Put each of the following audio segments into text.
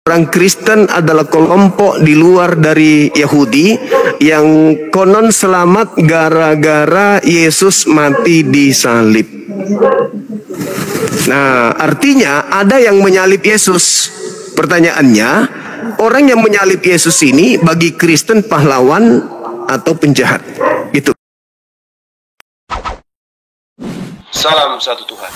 orang Kristen adalah kelompok di luar dari Yahudi yang konon selamat gara-gara Yesus mati di salib. Nah, artinya ada yang menyalib Yesus. Pertanyaannya, orang yang menyalib Yesus ini bagi Kristen pahlawan atau penjahat? Itu. Salam satu Tuhan.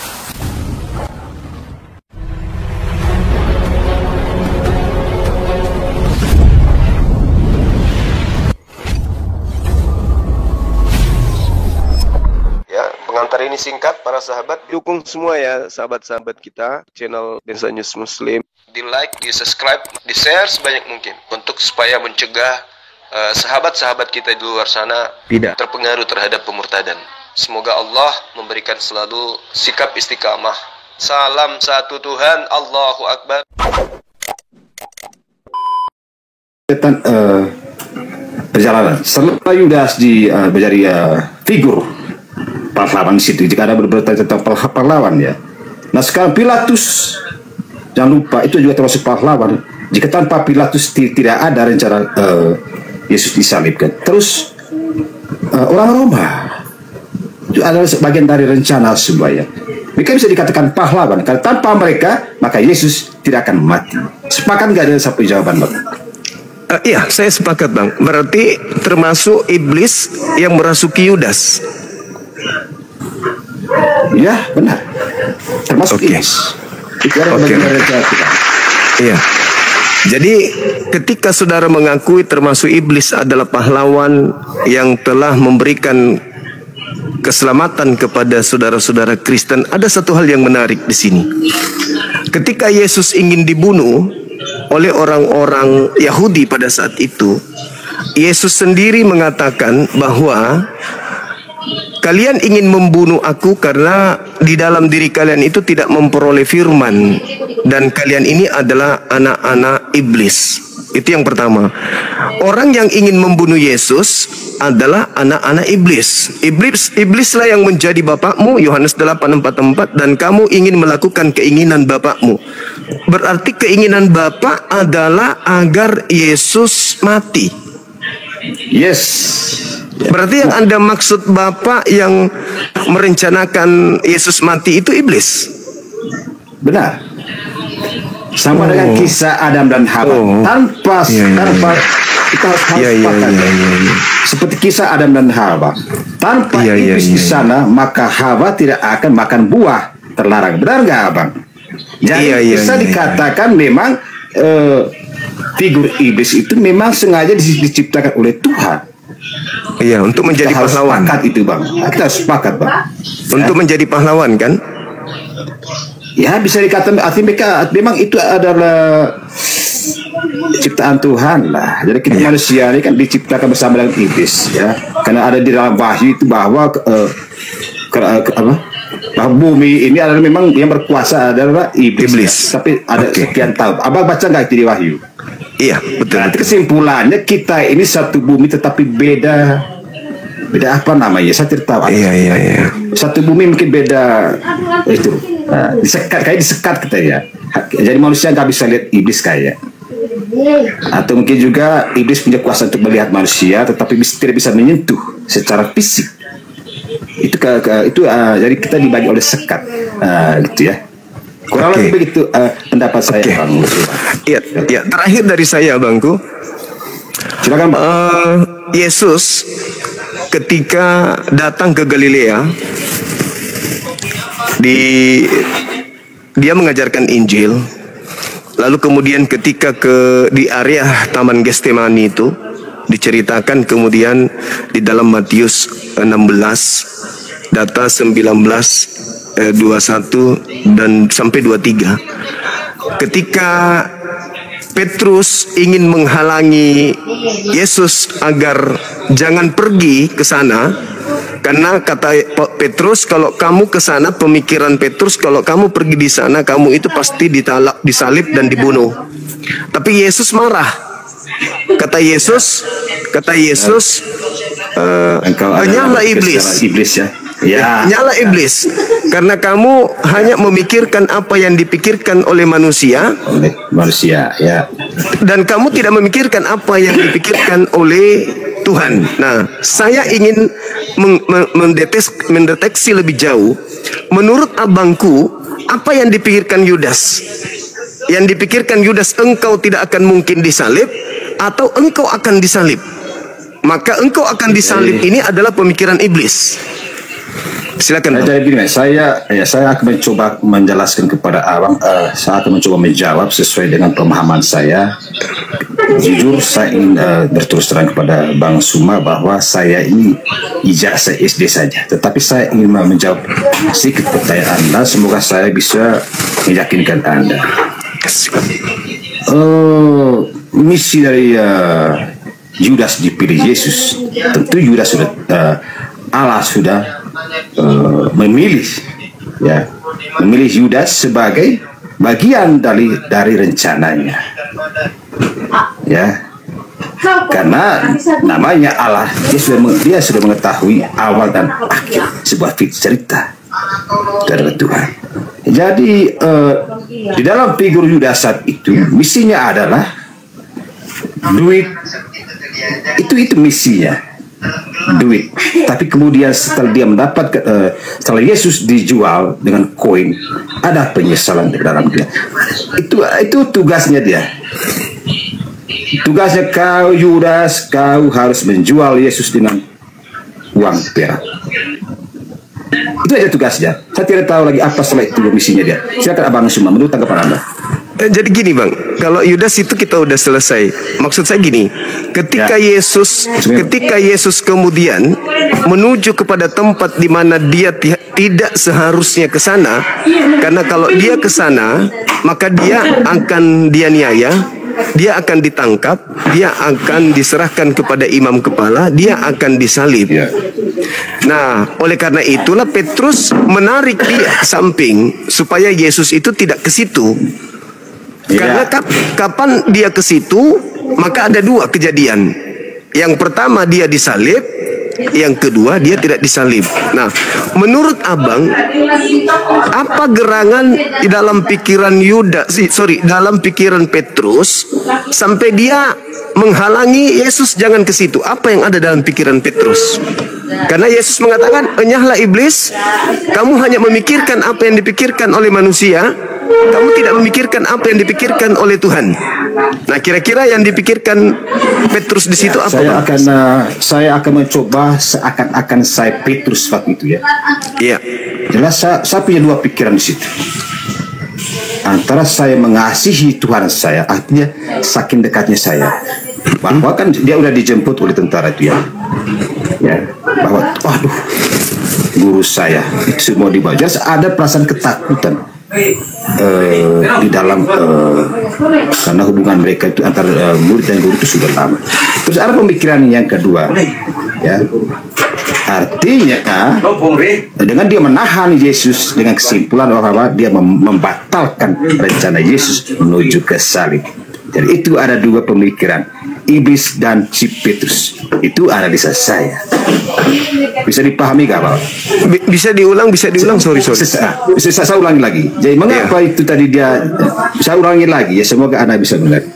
Ya, pengantar ini singkat para sahabat. Dukung semua ya sahabat-sahabat kita channel Densa News Muslim. Di like, di subscribe, di share sebanyak mungkin untuk supaya mencegah sahabat-sahabat kita di luar sana tidak terpengaruh terhadap pemurtadan. Semoga Allah memberikan selalu sikap istiqamah. Salam satu Tuhan, Allahu Akbar. Perjalanan setelah Yudas menjadi figur pahlawan di situ, jika ada berita tentang pahlawan ya. Nah sekarang Pilatus, jangan lupa itu juga termasuk pahlawan. Jika tanpa Pilatus tidak ada rencana Yesus disalibkan. Terus orang Roma itu adalah sebagian dari rencana semuanya. Mereka bisa dikatakan pahlawan karena tanpa mereka maka Yesus tidak akan mati. Sepakat nggak ada satu jawaban, Bang? Iya, saya sepakat, Bang. Berarti termasuk iblis yang merasuki Yudas. Ya, benar. Termasuk iblis. Itu adalah bagian dari rencana kita. Iya. Jadi ketika saudara mengakui termasuk iblis adalah pahlawan yang telah memberikan keselamatan kepada saudara-saudara Kristen, ada satu hal yang menarik di sini. Ketika Yesus ingin dibunuh oleh orang-orang Yahudi pada saat itu, Yesus sendiri mengatakan bahwa kalian ingin membunuh aku karena di dalam diri kalian itu tidak memperoleh firman, dan kalian ini adalah anak-anak iblis. Itu yang pertama. Orang yang ingin membunuh Yesus adalah anak-anak iblis. Iblislah yang menjadi bapakmu, Yohanes 8:44, dan kamu ingin melakukan keinginan bapakmu. Berarti keinginan bapak adalah agar Yesus mati. Yes. Berarti yang Anda maksud Bapak yang merencanakan Yesus mati itu iblis? Benar. Sama dengan kisah Adam dan Hawa. Tanpa kita harus sepakat. Seperti kisah Adam dan Hawa. Tanpa iblis di sana, maka Hawa tidak akan makan buah terlarang. Benar nggak, Abang? Jadi bisa dikatakan memang figur iblis itu memang sengaja diciptakan oleh Tuhan. Iya, untuk menjadi pahlawan. Sepakat itu, Bang. Kita harus sepakat, Bang. Untuk menjadi pahlawan, kan? Ya, bisa dikatakan artinya memang itu adalah ciptaan Tuhan lah. Jadi kita manusia ini kan diciptakan bersama dengan iblis, ya. Karena ada di dalam wahyu itu bahwa bahwa bumi ini adalah memang yang berkuasa adalah iblis. Tapi ada sekian tahun. Abang baca nggak itu di wahyu? Iya, betul. Berarti kesimpulannya kita ini satu bumi tetapi beda apa namanya? Saya tidak tahu. Iya. Satu bumi mungkin beda itu. Disekat kita ya. Jadi manusia nggak bisa lihat iblis kayak. Atau mungkin juga iblis punya kuasa untuk melihat manusia tetapi tidak bisa menyentuh secara fisik. Jadi kita dibagi oleh sekat, gitu ya. Kurang lebih begitu pendapat saya, Bang. Iya. Terakhir dari saya, Bangku. Silakan, Bang. Yesus ketika datang ke Galilea, dia mengajarkan Injil. Lalu kemudian ketika di area Taman Getsemani itu diceritakan kemudian di dalam Matius 16 data 19 21 dan sampai 23. Ketika Petrus ingin menghalangi Yesus agar jangan pergi ke sana, karena kata Petrus, kalau kamu ke sana, pemikiran Petrus, kalau kamu pergi di sana, kamu itu pasti disalib dan dibunuh. Tapi Yesus marah. Kata Yesus, hanyalah iblis. Ya. Ya. Nyala iblis. Karena kamu hanya memikirkan apa yang dipikirkan oleh manusia, ya. dan kamu tidak memikirkan apa yang dipikirkan oleh Tuhan. Nah, saya ingin mendeteksi lebih jauh. Menurut abangku, apa yang dipikirkan Yudas? Yang dipikirkan Yudas, engkau tidak akan mungkin disalib, atau engkau akan disalib. Maka engkau akan disalib ini adalah pemikiran iblis. Silakan. Jadi begini, saya akan mencoba menjelaskan kepada abang. Saya akan mencoba menjawab sesuai dengan pemahaman saya. Jujur, saya ingin berterus terang kepada Bang Suma bahwa saya ini ijazah SD saja. Tetapi saya ingin menjawab sedikit pertanyaan Anda. Semoga saya bisa meyakinkan Anda. Misi dari Yudas dipilih Yesus, tentu Yudas sudah Allah sudah memilih Yudas sebagai bagian dari rencananya, ya, karena namanya Allah, dia sudah mengetahui awal dan akhir sebuah cerita dari Tuhan. Jadi di dalam figur Yudas saat itu misinya adalah duit. Itu misinya, duit. Tapi kemudian setelah dia mendapat setelah Yesus dijual dengan koin, ada penyesalan di dalam dia. Itu tugasnya dia. Tugasnya kau Yudas, kau harus menjual Yesus dengan uang perak. Itu aja tugasnya. Saya tidak tahu lagi apa setelah itu misinya dia. Silakan Abang Suma, menurut tanggapan Anda. Jadi gini Bang, kalau Yudas itu kita udah selesai. Maksud saya gini, ketika Yesus kemudian menuju kepada tempat di mana dia tidak seharusnya ke sana, karena kalau dia ke sana, maka dia akan dianiaya, dia akan ditangkap, dia akan diserahkan kepada imam kepala, dia akan disalib. Nah, oleh karena itulah Petrus menarik dia ke samping supaya Yesus itu tidak ke situ. Karena kapan dia ke situ, maka ada dua kejadian. Yang pertama dia disalib, yang kedua dia tidak disalib. Nah, menurut Abang, apa gerangan di dalam pikiran dalam pikiran Petrus sampai dia menghalangi Yesus jangan ke situ? Apa yang ada dalam pikiran Petrus? Karena Yesus mengatakan, enyahlah iblis, kamu hanya memikirkan apa yang dipikirkan oleh manusia, kamu tidak memikirkan apa yang dipikirkan oleh Tuhan. Nah, kira-kira yang dipikirkan Petrus di situ apa? Saya akan mencoba seakan-akan saya Petrus waktu itu, ya. Iya. Jelas saya punya dua pikiran di situ. Antara saya mengasihi Tuhan saya, artinya saking dekatnya saya, bahwa kan dia udah dijemput oleh tentara itu, ya. Bahwa waduh, guru saya itu semua dibawa. Jadi ada perasaan ketakutan di dalam karena hubungan mereka itu antara murid dan guru itu sudah lama. Terus ada pemikiran yang kedua, ya, artinya dengan dia menahan Yesus dengan kesimpulan bahwa dia membatalkan rencana Yesus menuju ke salib. Jadi itu ada dua pemikiran, iblis dan si Petrus. Itu analisa saya. Bisa dipahami gak, Pak? Bisa diulang. Sorry. Saya ulangi lagi. Jadi mengapa itu tadi dia? Saya ulangi lagi ya. Semoga Anda bisa mengerti.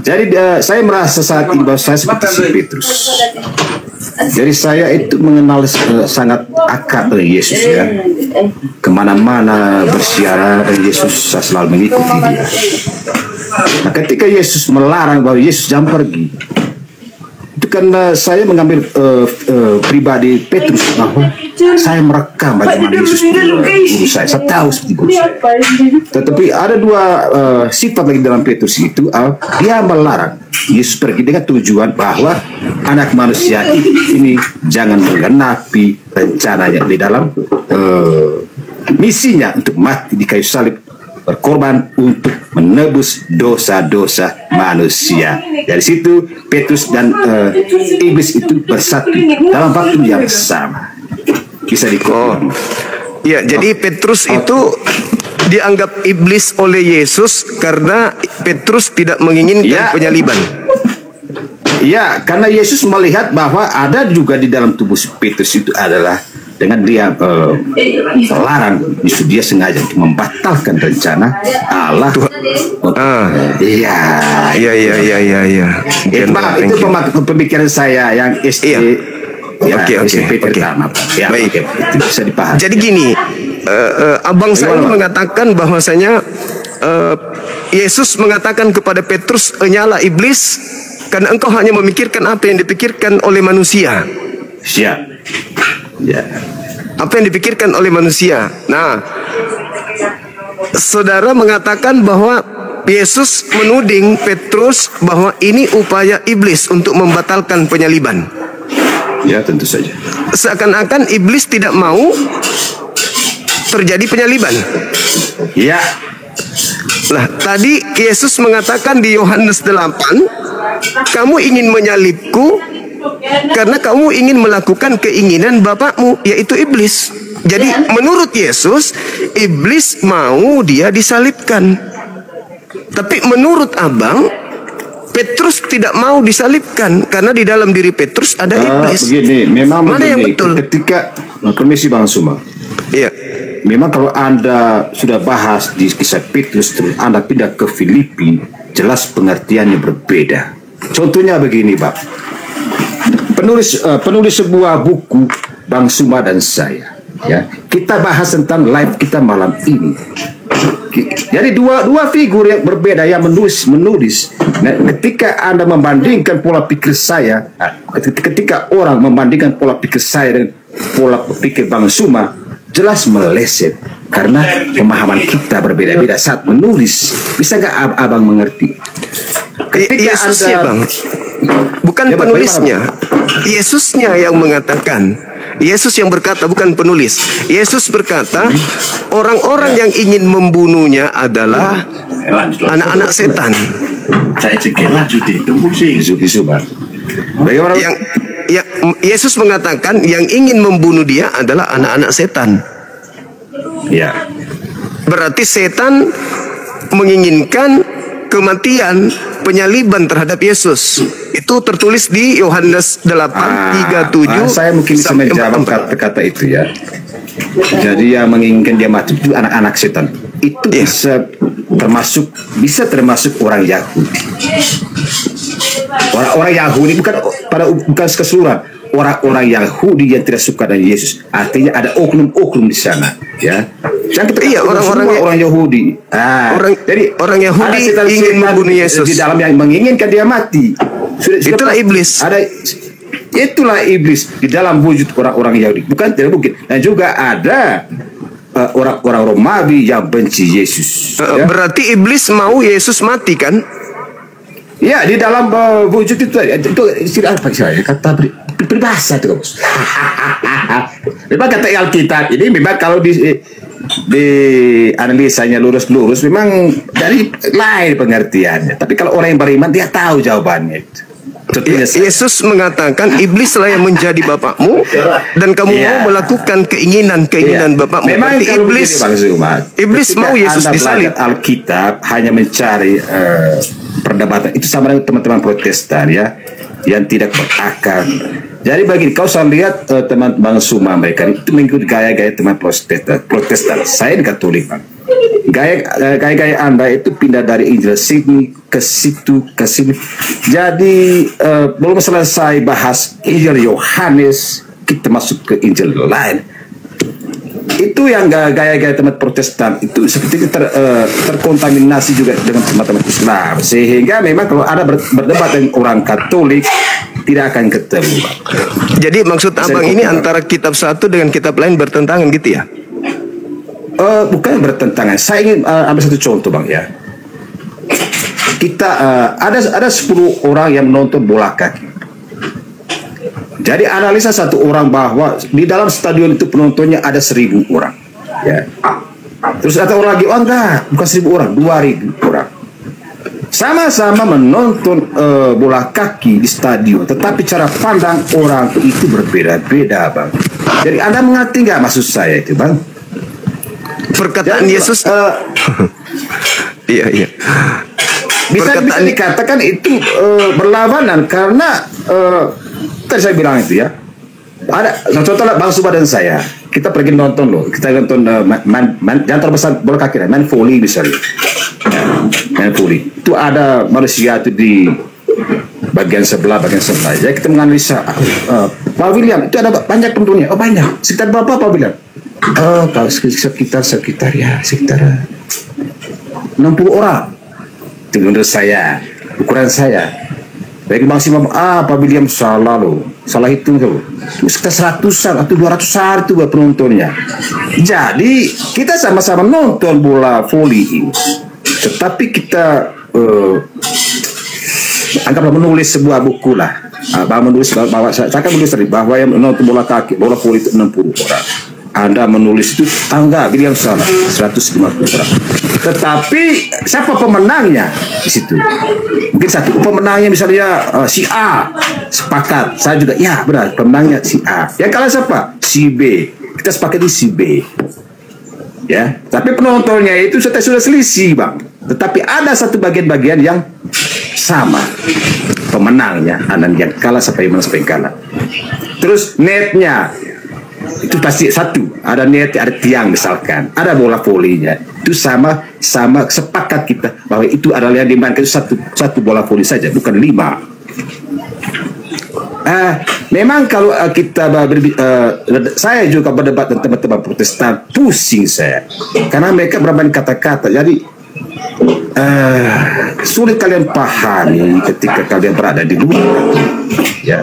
Jadi saya merasa saat ini bahwa saya seperti si Petrus. Jadi saya itu mengenal sangat akrab dengan Yesus, ya. Kemana-mana bersiaran Yesus, saya selalu mengikuti dia. Nah, ketika Yesus melarang bahwa Yesus jangan pergi, itu karena saya mengambil pribadi Petrus bahwa saya merekam bagaimana Yesus guru saya tahu seperti guru saya. Tetapi ada dua sifat lagi dalam Petrus itu, dia melarang Yesus pergi dengan tujuan bahwa anak manusia ini jangan menggenapi rencananya di dalam misinya untuk mati di kayu salib, berkorban untuk menebus dosa-dosa manusia. Dari situ Petrus dan iblis itu bersatu dalam waktu yang sama. Bisa dikon. Ya, jadi Petrus itu dianggap iblis oleh Yesus karena Petrus tidak menginginkan penyaliban. Ya, karena Yesus melihat bahwa ada juga di dalam tubuh Petrus itu adalah dengan dia melarang, justru dia sengaja untuk membatalkan rencana Allah. Iya. Itu pemikiran saya yang SD. SMP pertama. Baik. Itu bisa dipahami. Jadi gini, abang saya mengatakan bahwasanya Yesus mengatakan kepada Petrus, "Nyala iblis, karena engkau hanya memikirkan apa yang dipikirkan oleh manusia." Siap. Ya. Apa yang dipikirkan oleh manusia. Nah, saudara mengatakan bahwa Yesus menuding Petrus bahwa ini upaya iblis untuk membatalkan penyaliban. Ya, tentu saja. Seakan-akan iblis tidak mau terjadi penyaliban. Ya. Nah, tadi Yesus mengatakan di Yohanes 8, "Kamu ingin menyalibku karena kamu ingin melakukan keinginan bapakmu," yaitu iblis. Jadi menurut Yesus, iblis mau dia disalibkan. Tapi menurut abang, Petrus tidak mau disalibkan karena di dalam diri Petrus ada iblis. Begini, memang mana begini, yang betul? Ketika permisi Bang Suma. Iya. Memang kalau Anda sudah bahas di kisah Petrus terus Anda pindah ke Filipi, jelas pengertiannya berbeda. Contohnya begini, Pak. Penulis sebuah buku, Bang Suma dan saya, ya. Kita bahas tentang live kita malam ini. Jadi dua figur yang berbeda yang menulis. Nah, ketika Anda membandingkan pola pikir saya, ketika orang membandingkan pola pikir saya dengan pola pikir Bang Suma, jelas meleset karena pemahaman kita berbeda-beda saat menulis. Bisa nggak abang mengerti? Ketika Yesusnya, Bang, bukan ya, penulisnya. Yesusnya yang mengatakan. Yesus yang berkata, bukan penulis. Yesus berkata, orang-orang yang ingin membunuhnya adalah anak-anak setan. Yang Yesus mengatakan yang ingin membunuh dia adalah anak-anak setan. Ya. Berarti setan menginginkan kematian, penyaliban terhadap Yesus. Itu tertulis di Yohanes 8:37. Saya mungkin bisa menjawab kata-kata itu ya. Jadi yang menginginkan dia mati itu anak-anak setan. Itu bisa termasuk orang Yahudi. Orang Yahudi bukan keseluruhan. Orang-orang Yahudi yang tidak suka dengan Yesus. Artinya ada oknum-oknum di sana, ya. Orang Yahudi. Jadi orang Yahudi ingin membunuh Yesus. Di dalam yang menginginkan dia mati. Itulah iblis. Itulah iblis di dalam wujud orang-orang Yahudi. Bukan tidak mungkin. Dan juga ada orang-orang Romawi yang benci Yesus. Ya? Berarti iblis mau Yesus mati kan? Ya, di dalam wujud itu istilah apa sih? Kata peribahasa itu, Bos. Memang kata Alkitab ini memang kalau di analisanya lurus-lurus memang dari lain pengertiannya. Tapi kalau orang yang beriman dia tahu jawabannya itu. Yesus mengatakan iblislah yang menjadi bapakmu dan kamu mau melakukan keinginan bapakmu. Memang iblis mau Yesus disalib. Alkitab hanya mencari perdebatan itu sama dengan teman-teman Protestan ya yang tidak berakar. Jadi bagi kau saya lihat teman-teman Suma mereka itu mengikuti gaya-gaya teman Protestan. Saya Katolik, Bang. Gaya-gaya Anda itu pindah dari Injil sini ke situ ke sini. Jadi belum selesai bahas Injil Yohanes kita masuk ke Injil lain. Itu yang gaya-gaya teman Protestan itu seperti terkontaminasi juga dengan teman-teman Islam, sehingga memang kalau ada berdebat dengan orang Katolik tidak akan ketemu. Jadi maksud abang ini antara kitab satu dengan kitab lain bertentangan gitu ya? Bukan bertentangan. Saya ingin ambil satu contoh, Bang, ya. Kita ada 10 orang yang menonton bola kaki. Jadi analisa satu orang bahwa di dalam stadion itu penontonnya ada 1.000 orang, ya. Terus ada orang lagi, enggak, bukan 1.000 orang, 2.000 orang. Sama-sama menonton bola kaki di stadion, tetapi cara pandang orang itu berbeda-beda, Bang. Jadi Anda mengerti nggak maksud saya itu, Bang? Perkataan Yesus. Iya. Bisa dikatakan itu berlawanan karena tadi saya bilang itu ya, Ada contohnya Bang Suba dan saya, kita pergi nonton loh, kita nonton jangan terbesar bola kaki, main volley misalnya, main volley. Itu ada manusia itu di bagian sebelah. Jadi kita menganalisa, Pak William itu ada banyak penduduknya, oh banyak, sekitar berapa Pak William? Oh kalau sekitar 60 orang. Itu menurut saya, ukuran saya. Baik maksimal Pak William salah loh, salah hitung tuh. Sekitar 100-an atau 200-an itu penontonnya. Jadi kita sama-sama nonton bola voli ini. Tetapi kita anggaplah menulis sebuah buku lah. Bahwa saya akan menulis bahwa yang menonton bola voli itu 60 orang. Anda menulis itu enggak, William salah 150 orang. Tetapi siapa pemenangnya di situ? Mungkin satu pemenangnya misalnya si A, sepakat. Saya juga ya benar pemenangnya si A. Yang kalah siapa? Si B. Kita sepakat di si B. Ya, tapi penontonnya itu sudah selisih, Bang. Tetapi ada satu bagian-bagian yang sama pemenangnya, dan yang kalah sampai yang kalah. Terus netnya itu pasti satu, ada net, ada tiang misalkan, ada bola volinya, itu sama sepakat kita bahwa itu adalah yang dimainkan satu bola voli saja, bukan 5. Memang kalau kita saya juga berdebat dengan teman-teman Protestan, pusing saya karena mereka bermain kata-kata, jadi sulit kalian pahami ketika kalian berada di luar, ya.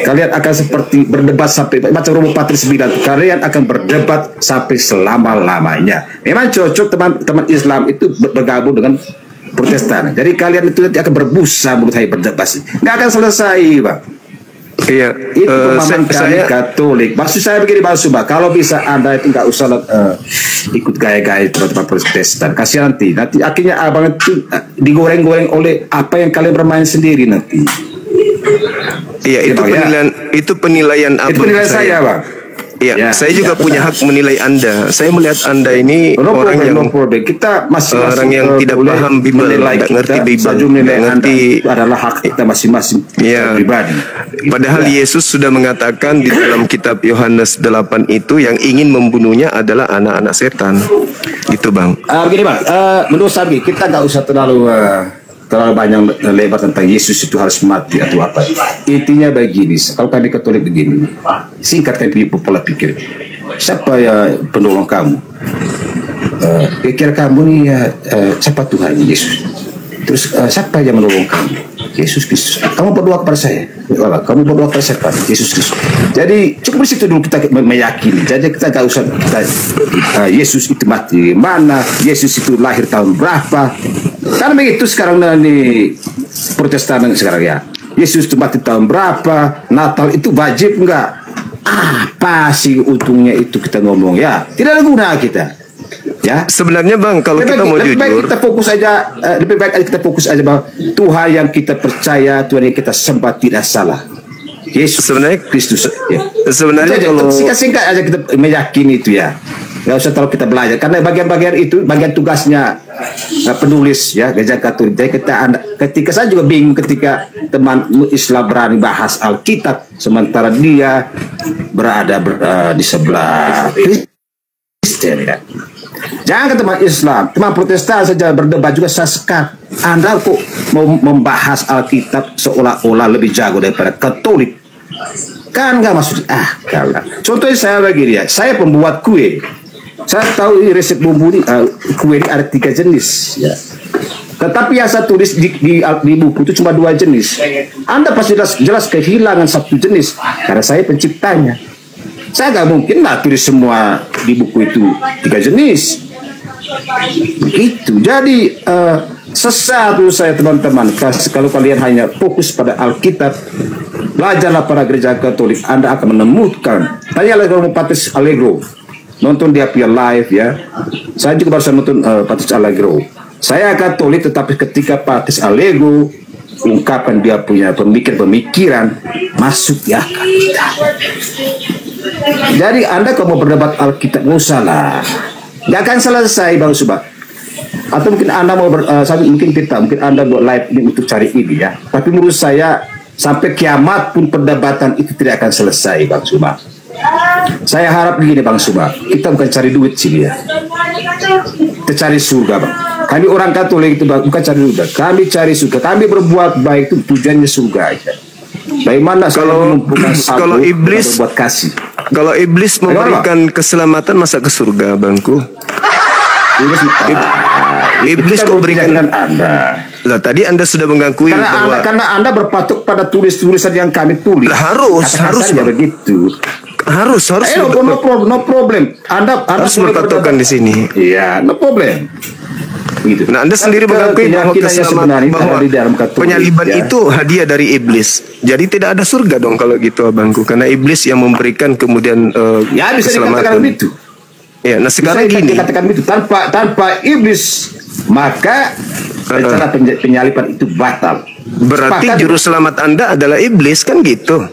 Kalian akan seperti berdebat sampai macam Romo Patris bilang, kalian akan berdebat sampai selama-lamanya. Memang cocok teman-teman Islam itu bergabung dengan Protestan. Jadi kalian itu nanti akan berbusa menurut saya berdebat, nggak akan selesai, Bang. Iya, itu pemahaman kami Katolik. Maksud saya begini, Bang Suba, kalau bisa Anda itu nggak usah ikut gaya-gaya teman-teman Protestan. Kasihan nanti akhirnya abang itu digoreng-goreng oleh apa yang kalian bermain sendiri nanti. Iya, itu penilaian abang. Itu penilaian saya, Bang. Iya, ya, saya juga punya hak menilai Anda. Saya melihat Anda ini orang kita masih orang yang tidak paham Bible, tidak ngerti Bible, tidak ngerti adalah hak kita masing-masing pribadi. Padahal Yesus sudah mengatakan di dalam kitab Yohanes 8 itu yang ingin membunuhnya adalah anak-anak setan. Itu, Bang. Begini, Bang. Menurut saya kita nggak usah terlalu banyak lebar tentang Yesus itu harus mati atau apa. Intinya begini, kalau kami Katolik begini, singkatkan pola pikir. Siapa ya penolong kamu? Pikir kamu nih siapa Tuhan Yesus? Terus siapa yang menolong kamu? Yesus Kristus. Kamu berdoa kepada saya. Kamu berdoa kepada saya, Yesus Kristus. Jadi cukup di situ dulu kita meyakini. Jadi kita nggak usah Yesus itu mati mana, Yesus itu lahir tahun berapa. Karena begitu sekarang di Protestan sekarang ya. Yesus itu mati tahun berapa, Natal itu wajib enggak? Apa sih untungnya itu kita ngomong ya? Tidak ada guna kita. Ya. Sebenarnya, Bang, kalau kita mau jujur, lebih baik kita fokus aja bahwa Tuhan yang kita percaya, Tuhan yang kita sembah tidak salah. Yesus sebenarnya Kristus. Ya. Sebenarnya kalau singkat aja kita meyakini itu ya. Nggak usah terlalu kita belajar karena bagian-bagian itu bagian tugasnya penulis ya Gereja Katolik. Jadi ketika saya juga bingung ketika teman Islam berani bahas Alkitab sementara dia berada di sebelah Kristen ya. Jangan ke teman Islam, teman Protestan saja berdebat juga saya sekat. Anda kok mau membahas Alkitab seolah-olah lebih jago daripada Katolik? Kan nggak maksud kalah. Contohnya saya begini ya, saya pembuat kue. Saya tahu ini resep bumbu kue ini ada 3 jenis ya. Tetapi yang saya tulis di buku itu cuma 2 jenis. Anda pasti jelas kehilangan 1 jenis karena saya penciptanya. Saya nggak mungkin tulis semua di buku itu 3 jenis. Begitu. Jadi sesat menurut saya teman-teman. Kalau kalian hanya fokus pada Alkitab, belajarlah para gereja Katolik, Anda akan menemukan. Tanyalah Romo Patris Allegro. Nonton dia punya live ya. Saya juga baru nonton Patris Allegro. Saya Katolik, tetapi ketika Patris Allegro ungkapan dia punya pemikiran masuk di akal kita. Jadi Anda kalau mau berdebat Alkitab nggak usah lah, nggak akan selesai, Bang Suba. Atau mungkin Anda mau mungkin Anda buat live ini untuk cari ini ya. Tapi menurut saya sampai kiamat pun perdebatan itu tidak akan selesai, Bang Suma. Saya harap begini, Bang Suma, kita bukan cari duit sini ya, kita cari surga, Bang. Kami orang Katolik itu bukan cari duit, kami cari surga. Kami berbuat baik itu tujuannya surga aja. Bagaimana kalau iblis buat kasih? Kalau iblis memberikan keselamatan, masa ke surga, Bangku? Iblis kok berikan Anda. Lah tadi Anda sudah mengakui karena anda berpatok pada tulisan yang kami tulis. Harus begitu. Harus no problem. Anda harus berpatokan di sini. Iya, no problem. Gitu. Nah, Anda sendiri mengakui bahwa penyaliban ya, itu hadiah dari iblis. Jadi tidak ada surga dong kalau gitu, Abangku, karena iblis yang memberikan kemudian ya bisa dikatakan begitu. Ya, nah sekarang bisa gini. Dikatakan begitu, tanpa iblis maka rencana penyaliban itu batal. Berarti juru selamat Anda adalah iblis, kan gitu.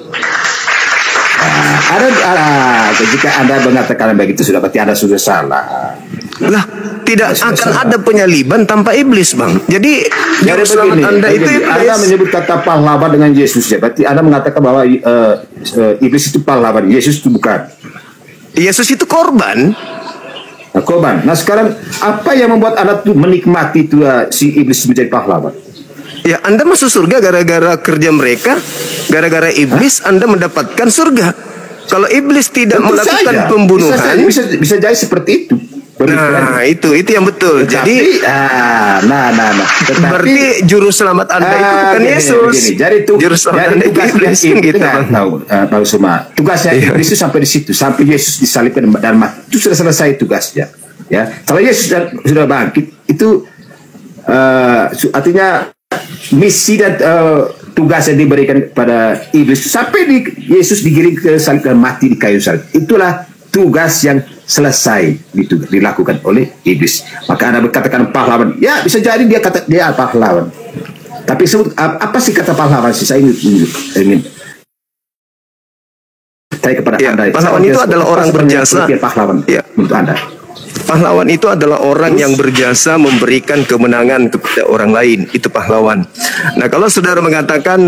Jika Anda mengatakan begitu sudah berarti Anda sudah salah. Lah, tidak akan ada penyaliban tanpa iblis, Bang. Jadi juru selamat Anda itu iblis. Anda menyebut kata pahlawan dengan Yesus ya. Berarti Anda mengatakan bahwa iblis itu pahlawan, Yesus itu bukan. Yesus itu korban. Korban. Nah sekarang apa yang membuat Anda tuh menikmati itu si iblis menjadi pahlawan? Ya, Anda masuk surga gara-gara kerja mereka, gara-gara iblis Anda mendapatkan surga. Kalau iblis tidak melakukan pembunuhan, bisa jadi seperti itu. Nah, itu yang betul. Jadi berarti juru selamat Anda itu bukan Yesus. Jadi juru selamat Anda itu iblis, gitu, Bang Suma. Tugasnya iblis itu sampai di situ, sampai Yesus disalibkan dan mati. Itu sudah selesai tugasnya. Ya, kalau Yesus sudah bangkit, itu artinya misi dan tugas yang diberikan kepada iblis sampai Yesus digiring ke salib dan mati di kayu salib. Itulah tugas yang selesai gitu dilakukan oleh iblis. Maka Anda berkatakan pahlawan, ya bisa jadi dia pahlawan. Tapi apa sih kata pahlawan sih? Saya ingin tanya kepada Anda. Pahlawan itu adalah orang berjasa. Pahlawan untuk Anda. Pahlawan itu adalah orang yang berjasa memberikan kemenangan kepada orang lain. Itu pahlawan. Nah, kalau saudara mengatakan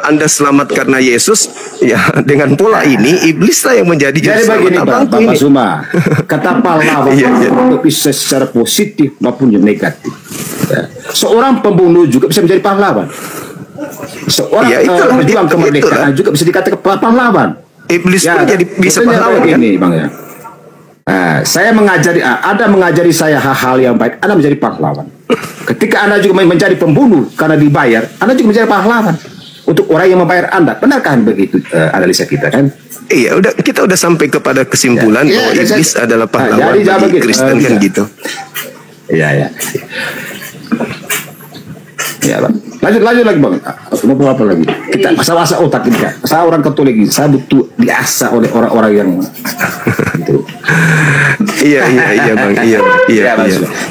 Anda selamat karena Yesus, ya dengan pola ini iblislah yang menjadi juru selamat Abangku ini. Bapak Suma, kata pahlawan bisa secara positif maupun negatif. Ya. Seorang pembunuh juga bisa menjadi pahlawan. Seorang pejuang kemerdekaan juga bisa dikatakan pahlawan. Iblis pun jadi bisa pahlawan kan? Ini, Bang ya. Saya mengajari, Anda mengajari saya hal-hal yang baik, Anda menjadi pahlawan. Ketika Anda juga menjadi pembunuh karena dibayar, Anda juga menjadi pahlawan untuk orang yang membayar Anda. Benarkah begitu analisa kita kan? Iya, kita udah sampai kepada kesimpulan bahwa iblis adalah pahlawan bagi Kristen kan gitu. Iya. Ya, Bang. Lanjut lagi, Bang. Mau apa lagi? Kita masa-masa otak ini, Kak. Saya orang Katolik, saya butuh diasah oleh orang-orang yang gitu. Iya, Bang. Iya.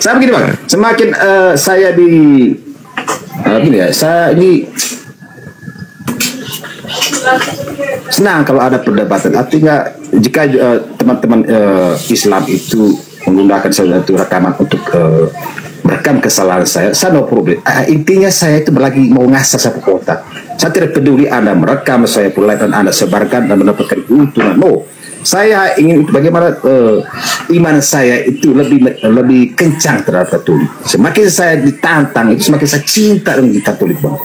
Saya begini, Bang. Semakin saya saya ini senang kalau ada perdebatan. Artinya jika teman-teman Islam itu menggunakan suatu rekaman untuk merekam kesalahan saya no problem. Intinya saya itu lagi mau ngasah satu kota. Saya tidak peduli Anda merekam, saya pulai dan Anda sebarkan dan mendapatkan keuntungan. No, saya ingin bagaimana iman saya itu lebih kencang terhadap Katolik. Semakin saya ditantang, itu semakin saya cinta dengan Katolik, Bang.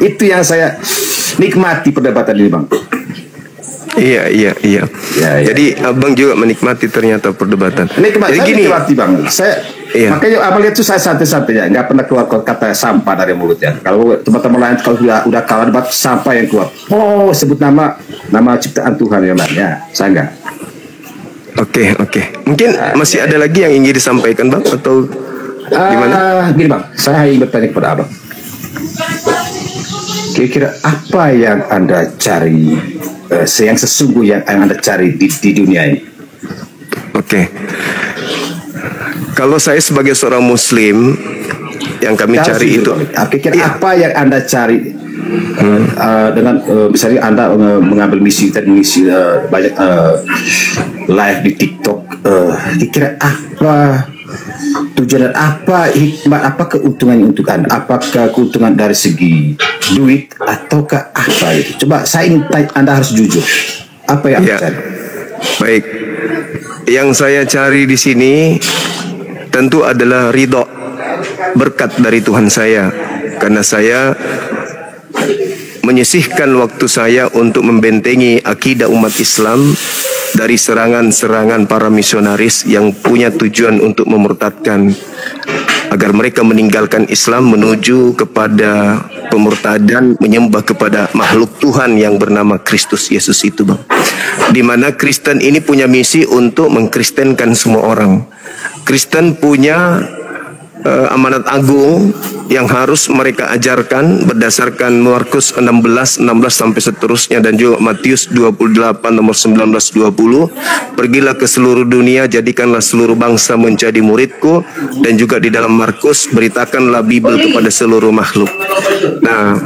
Itu yang saya nikmati perdebatan ini, Bang. Iya. Jadi Abang juga menikmati ternyata perdebatan. Jadi gini, Bang. Makanya abang lihat tuh saya santai-santai ya, nggak pernah keluar kata sampah dari mulutnya. Kalau teman-teman lain kalau udah kalah debat sampah yang keluar. Oh, sebut nama ciptaan Tuhan yang lainnya. Saya enggak. Oke. Mungkin masih ada lagi yang ingin disampaikan, Bang, atau gimana? Gini, Bang. Saya ingin bertanya kepada Abang. Kira-kira apa yang Anda cari, yang sesungguhnya yang Anda cari di dunia ini? Oke. Kalau saya sebagai seorang Muslim, yang kami cari itu, kira-kira apa yang Anda cari dengan misalnya Anda mengambil misi dan mengisi banyak live di TikTok, kira-kira apa tujuan apa, hikmat apa, keuntungannya untuk Anda? Apakah keuntungan dari segi duit ataukah apa itu? Coba saya ingin tanya, Anda harus jujur. Apa yang Anda cari? Baik. Yang saya cari di sini tentu adalah ridho, berkat dari Tuhan saya, karena saya menyisihkan waktu saya untuk membentengi akidah umat Islam dari serangan-serangan para misionaris yang punya tujuan untuk memurtadkan, agar mereka meninggalkan Islam menuju kepada pemurtadan, menyembah kepada makhluk Tuhan yang bernama Kristus Yesus itu, Bang. Di mana Kristen ini punya misi untuk mengkristenkan semua orang. Kristen punya amanat agung yang harus mereka ajarkan berdasarkan Markus 16 sampai seterusnya, dan juga Matius 28 nomor 19-20. Pergilah ke seluruh dunia, jadikanlah seluruh bangsa menjadi muridku, dan juga di dalam Markus, beritakanlah Bible kepada seluruh makhluk. Nah,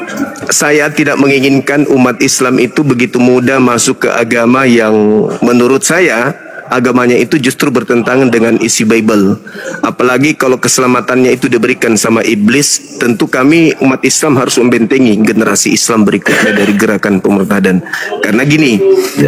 saya tidak menginginkan umat Islam itu begitu mudah masuk ke agama yang menurut saya agamanya itu justru bertentangan dengan isi Bible. Apalagi kalau keselamatannya itu diberikan sama iblis, tentu kami umat Islam harus membentengi generasi Islam berikutnya dari gerakan pemurtadan. Karena gini,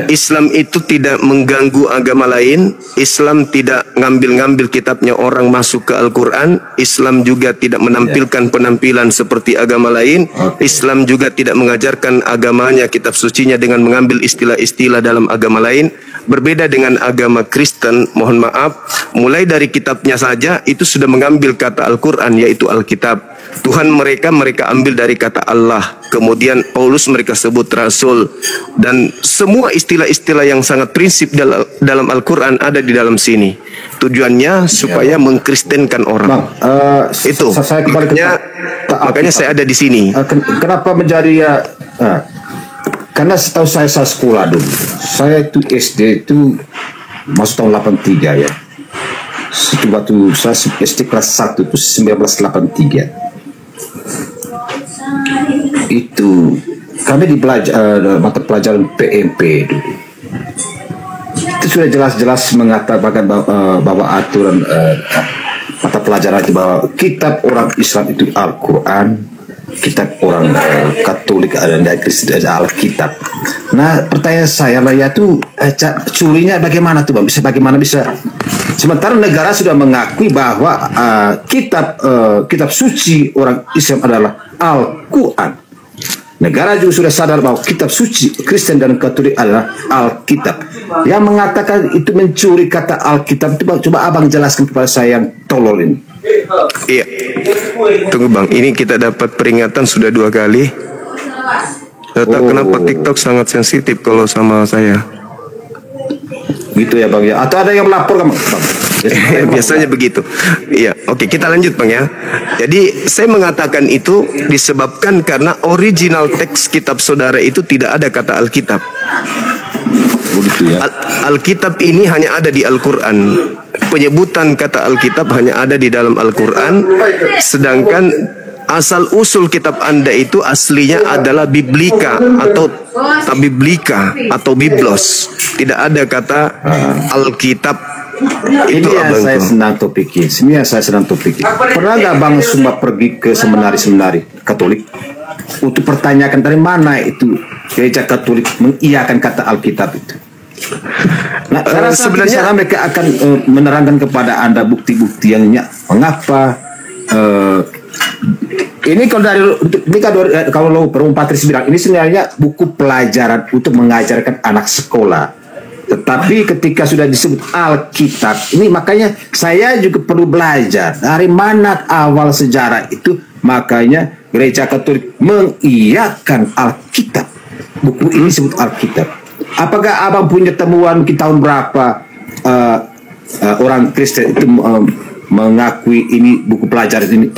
Islam itu tidak mengganggu agama lain, Islam tidak ngambil-ngambil kitabnya orang masuk ke Al-Quran, Islam juga tidak menampilkan penampilan seperti agama lain, Islam juga tidak mengajarkan agamanya, kitab sucinya dengan mengambil istilah-istilah dalam agama lain. Berbeda dengan agama Kristen, mohon maaf, mulai dari kitabnya saja itu sudah mengambil kata Al-Quran, yaitu Alkitab. Tuhan mereka ambil dari kata Allah. Kemudian Paulus mereka sebut Rasul. Dan semua istilah-istilah yang sangat prinsip dalam Al-Quran ada di dalam sini. Tujuannya supaya mengkristenkan orang. Bang, itu saya makanya saya ada di sini. Kenapa menjadi karena setahu saya sekolah dulu. Saya itu SD itu masuk tahun 83 ya. Itu waktu saya SD kelas 1 itu 1983. Itu kami di mata pelajaran PMP dulu. Itu sudah jelas-jelas mengatakan bahwa aturan mata pelajaran itu bahwa kitab orang Islam itu Al-Quran, kitab orang Katolik dan Kristen Alkitab. Nah, pertanyaan saya lah ya tuh curinya bagaimana tuh, Bang? Bagaimana bisa sementara negara sudah mengakui bahwa kitab suci orang Islam adalah Al-Quran. Negara juga sudah sadar bahwa kitab suci Kristen dan Katolik adalah Alkitab. Yang mengatakan itu mencuri kata Alkitab itu, coba Abang jelaskan kepada saya yang tolol ini. Iya, tunggu Bang, ini kita dapat peringatan sudah 2 kali. Kenapa TikTok sangat sensitif kalau sama saya? Gitu ya Bang ya. Atau ada yang melapor Bang? Biasanya begitu. Iya, oke, kita lanjut Bang ya. Jadi saya mengatakan itu disebabkan karena original teks kitab saudara itu tidak ada kata Alkitab. Alkitab ini hanya ada di Al-Quran. Penyebutan kata Alkitab hanya ada di dalam Al-Quran. Sedangkan asal-usul kitab Anda itu aslinya adalah Biblika atau Biblos. Tidak ada kata Alkitab. Ini yang saya senang topiknya. Pernah nggak Bang Sumba pergi ke seminari Katolik untuk pertanyakan dari mana itu gereja Katolik mengiyakan kata Alkitab itu? Nah, sebenarnya mereka akan menerangkan kepada Anda bukti-bukti yang mengapa ini kalau Perum Patris bilang ini sebenarnya buku pelajaran untuk mengajarkan anak sekolah. Tetapi ketika sudah disebut Alkitab ini, makanya saya juga perlu belajar dari mana awal sejarah itu. Makanya gereja Katolik mengiyakan Alkitab. Buku ini disebut Alkitab. Apakah Abang punya temuan di tahun berapa orang Kristen itu mengakui ini buku pelajaran ini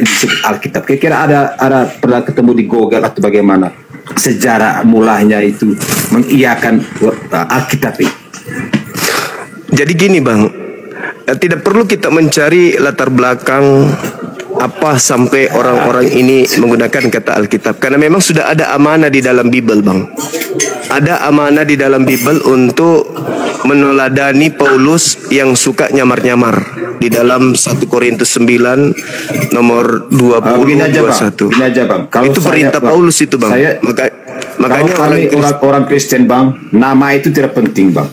disebut Alkitab? Kira-kira ada pernah ketemu di Google atau bagaimana sejarah mulanya itu mengiyakan Alkitab ini? Jadi gini Bang, tidak perlu kita mencari latar belakang apa sampai orang-orang ini menggunakan kata Alkitab? Karena memang sudah ada amanah di dalam Bible, Bang. Ada amanah di dalam Bible untuk meneladani Paulus yang suka nyamar-nyamar di dalam 1 Korintus 9 nomor 20 begini aja, 21. Begini aja, Bang. Kalau itu saya, perintah Bang, Paulus itu, Bang. Makanya orang Kristen, Bang, nama itu tidak penting, Bang.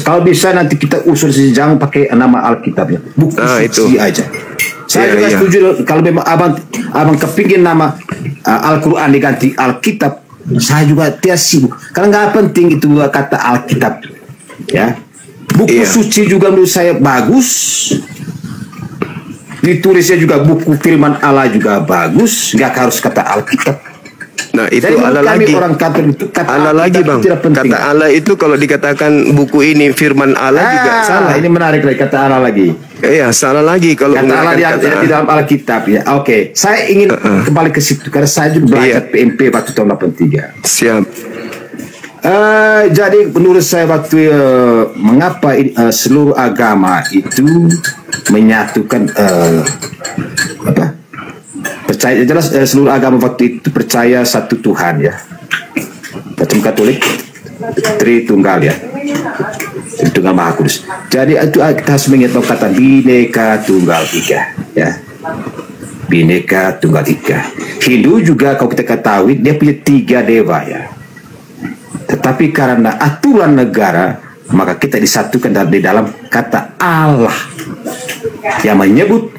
Kalau bisa nanti kita usul jangan pakai nama Alkitabnya, buku suci aja. Saya juga setuju kalau memang abang kepingin nama Al-Quran diganti Alkitab, saya juga tidak sibuk karena nggak penting itu kata Alkitab, ya. Buku suci juga menurut saya bagus, ditulisnya juga buku firman Allah juga bagus, nggak harus kata Alkitab. Nah itu jadi Allah lagi, orang Katolik itu kata Allah lagi, Bang. Kata Allah itu kalau dikatakan buku ini firman Allah juga salah. Ini menarik lagi, kata Allah lagi. Iya, salah lagi kalau kata Allah di dalam Alkitab, ya. Oke, saya ingin kembali ke situ karena saya juga belajar PMP waktu tahun 83. Siap. Jadi menurut saya waktu mengapa seluruh agama itu menyatukan percaya jelas seluruh agama waktu itu percaya satu Tuhan, ya. Macam Katolik Tritunggal, ya. Tritunggal Maha Kudus. Jadi itu kita harus mengingat kata Bhinneka Tunggal Ika, ya. Bhinneka Tunggal Ika. Hindu juga kalau kita ketahui dia punya 3 dewa, ya. Tetapi karena aturan negara maka kita disatukan di dalam kata Allah yang menyebut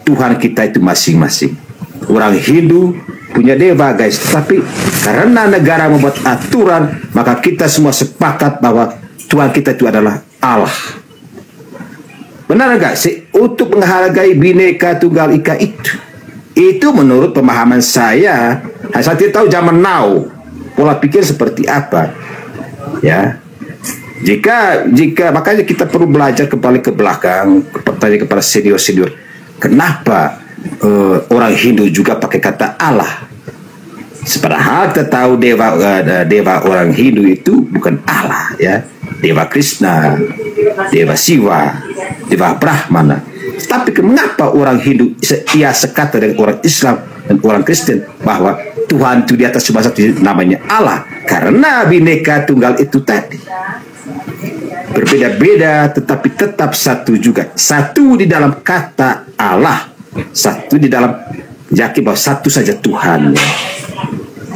Tuhan kita itu masing-masing. Orang Hindu punya dewa, guys, tapi karena negara membuat aturan maka kita semua sepakat bahwa Tuhan kita itu adalah Allah. Benar enggak sih? Untuk menghargai Bhinneka Tunggal Ika itu menurut pemahaman saya tidak tahu zaman now pola pikir seperti apa, ya. Jika makanya kita perlu belajar kembali ke belakang, tanya kepada senior kenapa orang Hindu juga pakai kata Allah. Padahal kita tahu dewa orang Hindu itu bukan Allah, ya. Dewa Krishna, Dewa Siwa, Dewa Brahmana. Tapi mengapa orang Hindu ia sekata dengan orang Islam dan orang Kristen bahwa Tuhan itu di atas semua satu namanya Allah? Karena Bhinneka Tunggal itu tadi berbeda-beda tetapi tetap satu juga. Satu di dalam kata Allah, satu di dalam yakin bahwa satu saja Tuhan.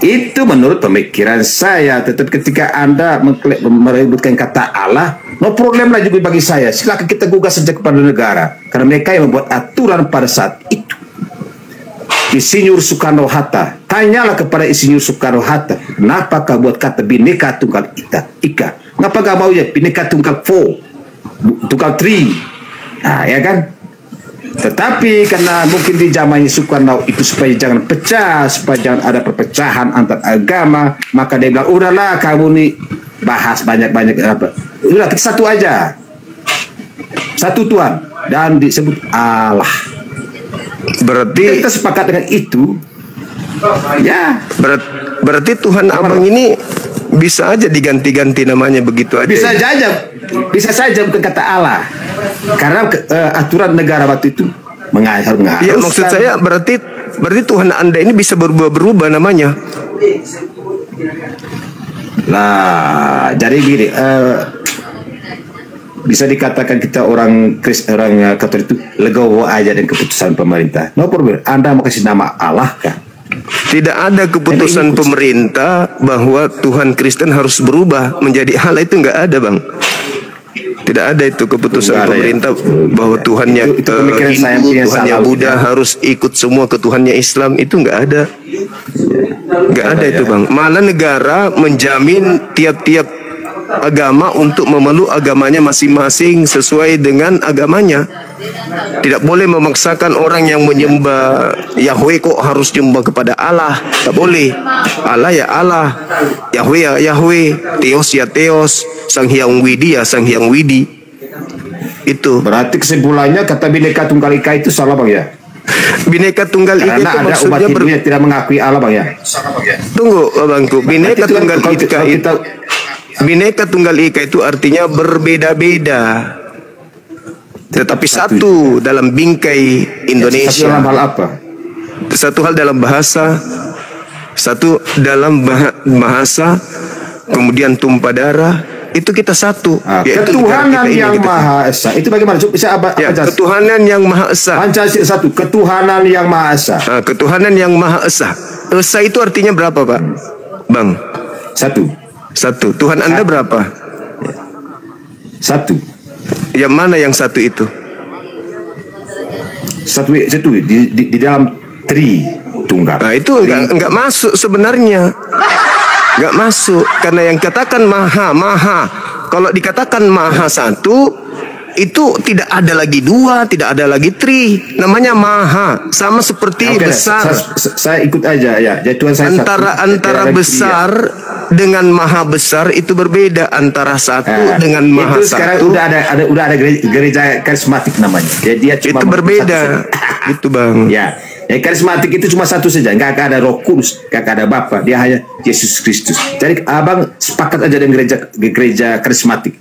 Itu menurut pemikiran saya. Tetapi ketika Anda merebutkan kata Allah, no problem lah juga bagi saya. Silakan kita gugah saja kepada negara, karena mereka yang membuat aturan pada saat itu. Insinyur Soekarno-Hatta, tanyalah kepada Insinyur Soekarno-Hatta, kenapa kau buat kata Bhinneka Tunggal Ika? Kenapa gak mau ya Bhinneka Tunggal Tunggal Tri? Nah, ya kan? Tetapi karena mungkin di zamannya Soekarno itu supaya jangan pecah, supaya jangan ada perpecahan antar agama, maka dia bilang udahlah kamu nih bahas banyak-banyak apa. Udah kita satu aja, satu Tuhan dan disebut Allah. Berarti kita sepakat dengan itu, ya. Berarti Tuhan Abang ini bisa aja diganti-ganti namanya begitu aja. Bisa saja bukan kata Allah. Karena aturan negara waktu itu mengharuskan. Ya, maksud saya berarti Tuhan Anda ini bisa berubah namanya. Nah, jadi gini, bisa dikatakan kita orang Katolik itu legowo aja dengan keputusan pemerintah. No problem. Anda mau kasih nama Allah kan? Tidak ada keputusan pemerintah bahwa Tuhan Kristen harus berubah menjadi Allah, itu nggak ada, Bang. Tidak ada itu keputusan pemerintah bahwa Tuhannya Hindu, Tuhannya Buddha harus ikut semua ke Tuhannya Islam, itu nggak ada. Nggak ada itu, Bang. Malah negara menjamin tiap-tiap agama untuk memeluk agamanya masing-masing sesuai dengan agamanya. Tidak boleh memaksakan orang yang menyembah Yahweh kok harus menyembah kepada Allah. Tak boleh. Allah ya Allah, Yahweh ya Yahweh, Theos ya Theos, Sang Hyang Widi ya Sang Hyang Widi. Itu. Berarti kesimpulannya kata Bhinneka Tunggal Ika itu salah, Bang, ya? Bhinneka Tunggal Ika itu maksudnya tidak mengakui Allah, Bang, ya? Tunggu, Bangku. Bhinneka Tunggal Ika itu Bhinneka Tunggal Ika itu artinya berbeda-beda. tetapi satu dalam bingkai Satu Indonesia. dalam hal apa? Satu hal dalam bahasa, satu dalam bahasa, kemudian tumpah darah, itu kita satu. Yaitu Ketuhanan negara kita ini yang kita. Maha Esa. Itu bagaimana? Coba bisa Ya, jelas? ketuhanan yang Maha Esa. Pancasila satu, ketuhanan yang Maha Esa. Ketuhanan yang Maha Esa. Esa itu artinya berapa, Pak? Bang? Satu. Satu. Tuhan Anda berapa? Satu. Yang mana yang satu itu? Satu di dalam tunggal. Nah, itu enggak masuk sebenarnya. Enggak masuk karena yang katakan maha. Kalau dikatakan maha satu, itu tidak ada lagi dua, tidak ada lagi tri. Namanya maha, sama seperti Oke, besar. saya ikut aja ya. Jadi Tuhan saya Antara besar dengan maha besar itu berbeda. Antara satu dengan maha itu sekarang satu udah ada gereja karismatik namanya. Jadi dia cuma itu berbeda. satu. Itu Bang. Ya, karismatik itu cuma satu saja, nggak ada Roh Kudus, nggak ada Bapa, dia hanya Yesus Kristus. Jadi abang sepakat aja dengan gereja karismatik.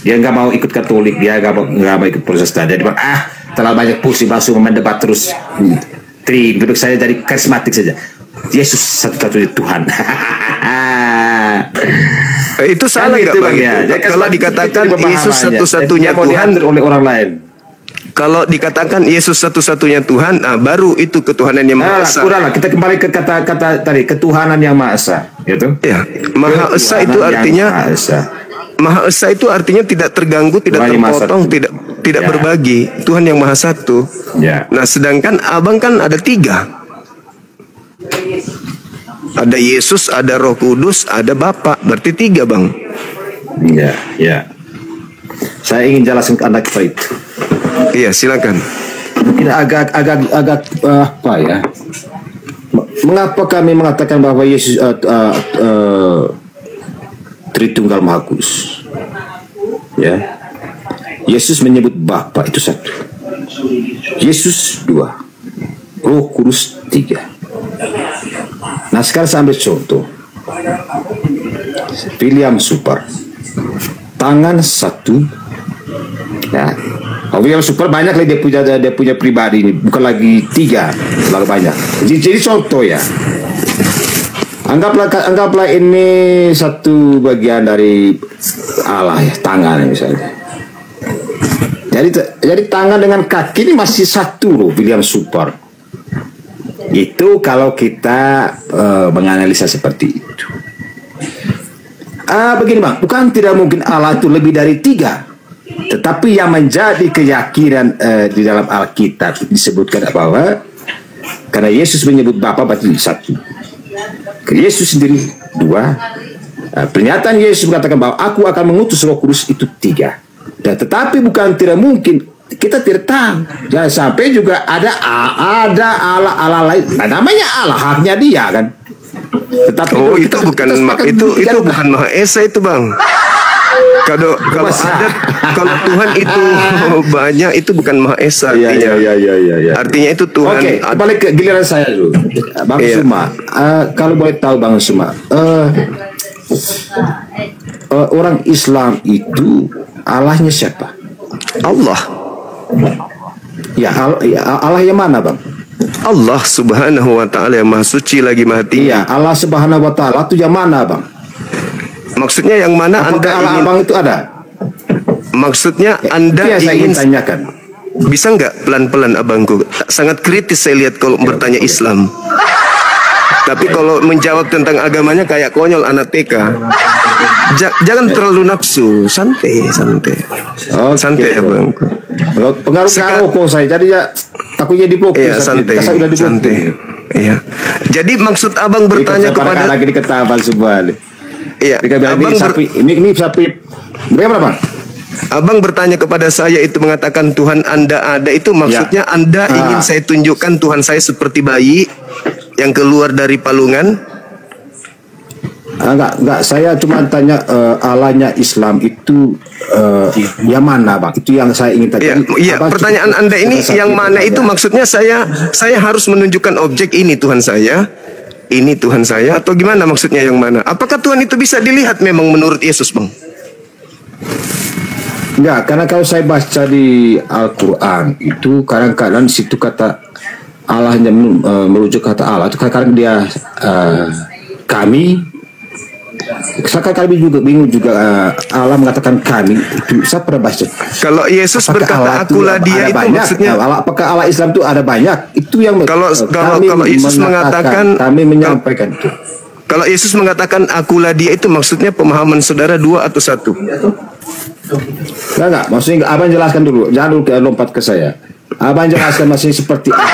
Dia nggak mau ikut Katolik, dia nggak mau ikut Protestan. Dia bilang terlalu banyak pusing, langsung mendebat terus. Duduk saya jadi karismatik saja. Yesus satu-satunya Tuhan. Itu salah nggak Bang? Kalau dikatakan Yesus satu-satunya Tuhan oleh orang lain. Kalau dikatakan Yesus satu-satunya Tuhan, baru itu ketuhanan yang Maha Esa. Kurang lah, kita kembali ke kata tadi, ketuhanan yang Maha Esa, gitu. Ya, Maha Esa itu artinya Maha Esa itu artinya tidak terganggu, tidak terpotong, tidak berbagi. Tuhan yang Maha Satu. Ya. Nah, sedangkan abang kan ada 3. Ada Yesus, ada Roh Kudus, ada Bapa. Berarti 3 Bang. Ya. Saya ingin jelaskan ke Anda itu. Iya, silakan. Mungkin agak apa ya? Mengapa kami mengatakan bahwa Yesus Tritunggal Maha Kudus? Ya. Yesus menyebut Bapa itu 1. Yesus 2. Roh Kudus 3. Nah, sekarang saya ambil contoh. William Super. Tangan 1. Ya. William Super banyak lagi dia punya pribadi ini, bukan lagi 3, terlalu banyak. Jadi contoh ya. Anggaplah ini satu bagian dari Allah ya, tangan misalnya. Jadi tangan dengan kaki ini masih satu loh, William Super. Itu kalau kita menganalisa seperti itu. Begini Bang, bukan tidak mungkin Allah itu lebih dari 3. Tetapi yang menjadi keyakinan di dalam Alkitab disebutkan bahwa karena Yesus menyebut Bapa berarti 1. Yesus sendiri 2. Pernyataan Yesus mengatakan bahwa aku akan mengutus Roh Kudus itu 3. Dan tetapi bukan tidak mungkin, kita tidak tahu. Jangan sampai juga ada Allah lain. Nah, namanya Allah, haknya dia kan. Tetapi itu bukan Maha Esa itu Bang. Kalau Tuhan itu banyak, itu bukan Maha Esa artinya. Iya. Artinya itu Tuhan. Oke, balik ke giliran saya dulu. Bang Suma, kalau boleh tahu Bang Suma, orang Islam itu Allahnya siapa? Allah. Ya, Allah yang mana Bang? Allah Subhanahu wa taala yang Maha Suci lagi Maha Tinggi. Iya, Allah Subhanahu wa taala itu yang mana Bang? Maksudnya yang mana Apakah Anda Allah ingin? Abang itu ada? Maksudnya Anda Itu yang saya ingin tanyakan. bisa nggak pelan-pelan abangku? Sangat kritis saya lihat kalau bertanya Islam. Tapi kalau menjawab tentang agamanya kayak konyol anak TK. Jangan terlalu nafsu, santai. Santai abangku. Pengaruh kok saya, jadi ya takutnya diblokir. Iya, santai. Iya. Jadi maksud abang bertanya kepada lagi diketahui semua. Iya. Ini sapi berapa Bang? Abang bertanya kepada saya itu mengatakan Tuhan Anda ada, itu maksudnya Anda ingin saya tunjukkan Tuhan saya seperti bayi yang keluar dari palungan? Enggak, saya cuma tanya Allahnya Islam itu yang mana Bang? Itu yang saya ingin tanya. Iya, pertanyaan Anda ini yang mana itu maksudnya saya harus menunjukkan objek ini Tuhan saya. Ini Tuhan saya atau gimana maksudnya yang mana? Apakah Tuhan itu bisa dilihat memang menurut Yesus Bang? Enggak, karena kalau saya baca di Al-Quran itu kadang-kadang situ kata Allahnya merujuk kata Allah itu kadang-kadang dia kami. Sekarang kami juga bingung juga Allah mengatakan kami itu saya pernah baca. Kalau Yesus Apakah berkata Allah akulah dia itu banyak? maksudnya Apakah Allah Islam itu ada banyak? Itu yang kalau Yesus mengatakan kami menyampaikan itu. Kalau Yesus mengatakan akulah dia itu maksudnya pemahaman saudara dua atau satu? Enggak, maksudnya abang jelaskan dulu, jangan dulu lompat ke saya. Abang jelaskan masih seperti apa.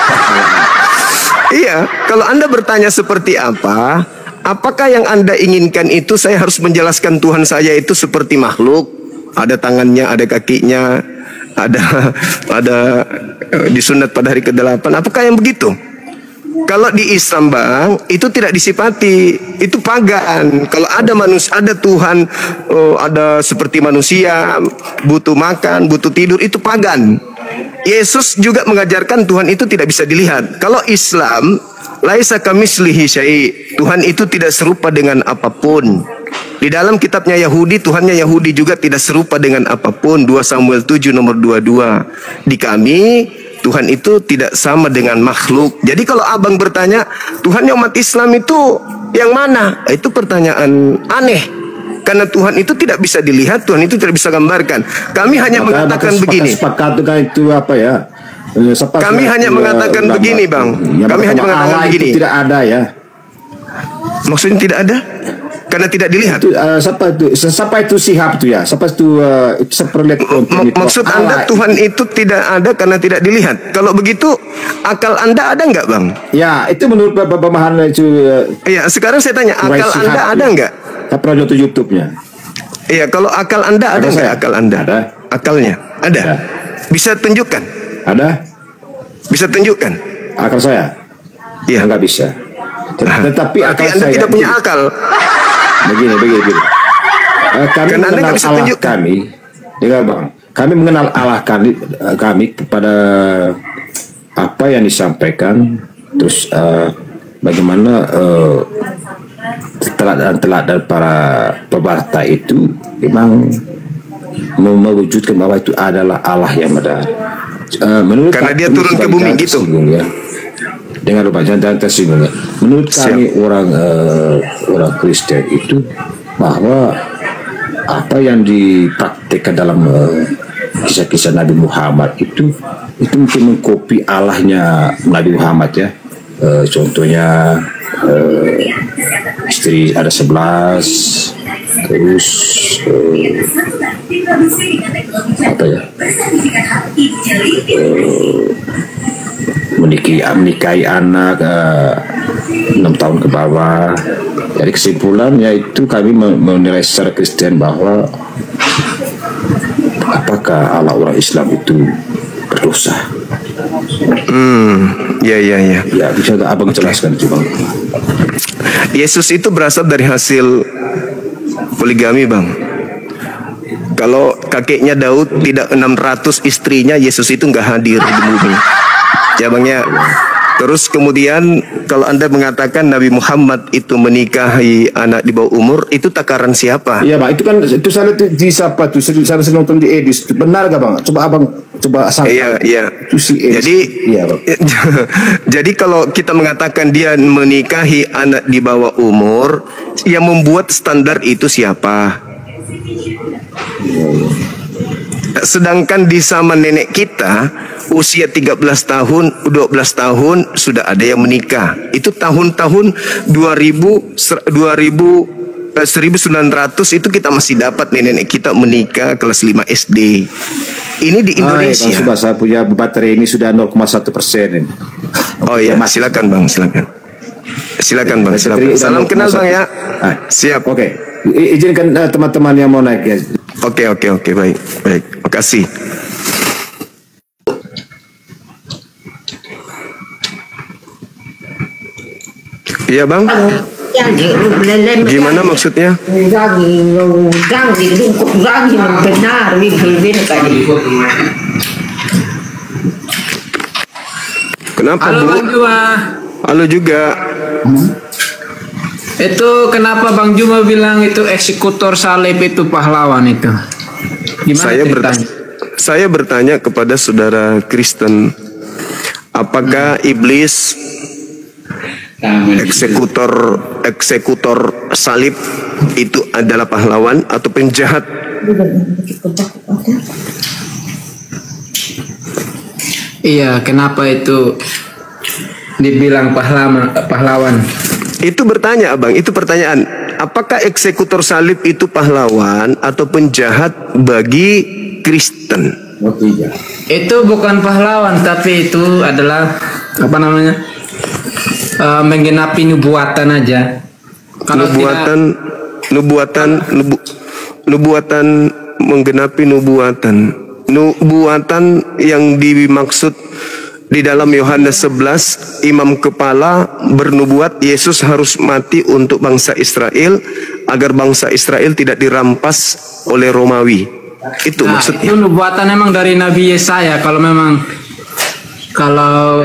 Iya, kalau Anda bertanya seperti apa, apakah yang Anda inginkan itu saya harus menjelaskan Tuhan saya itu seperti makhluk, ada tangannya, ada kakinya, ada disunat pada hari ke-8. Apakah yang begitu? Kalau di Islam bang, itu tidak disifati, itu pagan. Kalau ada manusia, ada Tuhan, ada seperti manusia, butuh makan, butuh tidur, itu pagan. Yesus juga mengajarkan Tuhan itu tidak bisa dilihat. Kalau Islam, laisa kamitslihi syai', Tuhan itu tidak serupa dengan apapun. Di dalam kitabnya Yahudi, Tuhannya Yahudi juga tidak serupa dengan apapun. 2 Samuel 7 nomor 22. Di kami Tuhan itu tidak sama dengan makhluk. Jadi kalau abang bertanya Tuhannya umat Islam itu yang mana? Itu pertanyaan aneh. Karena Tuhan itu tidak bisa dilihat, Tuhan itu tidak bisa gambarkan. Kami hanya mengatakan begini. Sepakat itu apa ya? Kami hanya mengatakan begini, bang. Kami hanya mengatakan begini. Tidak ada ya. Maksudnya tidak ada? Karena tidak dilihat. Itu, siapa itu Sihab itu ya? Siapa itu seperlihat maksud Anda Tuhan itu tidak ada karena tidak dilihat. Kalau begitu akal Anda ada nggak, bang? Ya, itu menurut pemahaman itu. Iya, sekarang saya tanya, akal Anda ada nggak? Saya pernah nonton YouTube-nya. Iya, kalau akal Anda ada nggak akal Anda? Ada. Akalnya ada. Bisa tunjukkan? Ada. Bisa tunjukkan? Akal saya? Iya. Nggak bisa. Tetapi akal Anda saya tidak punya akal. Begini. Kami mengenal Allah kami, ya bang. Kami mengenal Allah kami kepada apa yang disampaikan, terus bagaimana teladan para pewarta itu memang mewujudkan bahwa itu adalah Allah yang ada. Menurut karena dia turun ke bumi gitu. Ya. Dengan lupa jangan tersinggung. Menurut kami orang Kristen itu bahwa apa yang dipraktikkan dalam kisah-kisah Nabi Muhammad itu mungkin mengkopi Allahnya Nabi Muhammad ya. Contohnya istri ada 11, terus apa ya? Menikahi anak 6 tahun ke bawah. Jadi kesimpulannya itu kami menilai secara Kristen bahwa apakah Allah orang Islam itu berdosa? Ya. Ya, bisa abang jelaskan itu bang. Yesus itu berasal dari hasil poligami, bang. Kalau kakeknya Daud tidak 600 istrinya, Yesus itu nggak hadir di bumi. Ya bang ya. Terus kemudian kalau Anda mengatakan Nabi Muhammad itu menikahi anak di bawah umur, itu takaran siapa? Iya bang, itu saya di siapa tuh? Saya nonton di Edis, benar gak bang? Coba abang Iya. Itu si Edis. Jadi iya, bang. Jadi kalau kita mengatakan dia menikahi anak di bawah umur, yang membuat standar itu siapa? Sedangkan di zaman nenek kita usia 13 tahun, 12 tahun sudah ada yang menikah. Itu tahun-tahun 1900 itu kita masih dapat nenek kita menikah kelas 5 SD. Ini di Indonesia. Bang, saya punya baterai ini sudah 0,1%. Oh iya, silakan bang, silakan. Silakan bang, silakan. Salam kenal bang ya. Siap. Oke. Izinkan teman-teman yang mau naik ya. Oke, baik. Makasih. Iya bang. Gimana maksudnya? Kenapa Halo Bu? Bang Juma. Halo juga. Itu kenapa Bang Juma bilang itu eksekutor salib itu pahlawan itu? Gimana ceritanya? Saya bertanya kepada saudara Kristen, apakah iblis eksekutor salib itu adalah pahlawan atau penjahat? Iya, kenapa itu dibilang pahlawan? Itu bertanya, Abang, itu pertanyaan. Apakah eksekutor salib itu pahlawan atau penjahat bagi Kristen? Itu bukan pahlawan, tapi itu adalah apa namanya? Menggenapi nubuatan aja. Kalau nubuatan menggenapi nubuatan yang dimaksud di dalam Yohanes 11, imam kepala bernubuat Yesus harus mati untuk bangsa Israel agar bangsa Israel tidak dirampas oleh Romawi. Itu maksudnya. Itu nubuatan memang dari Nabi Yesaya. Kalau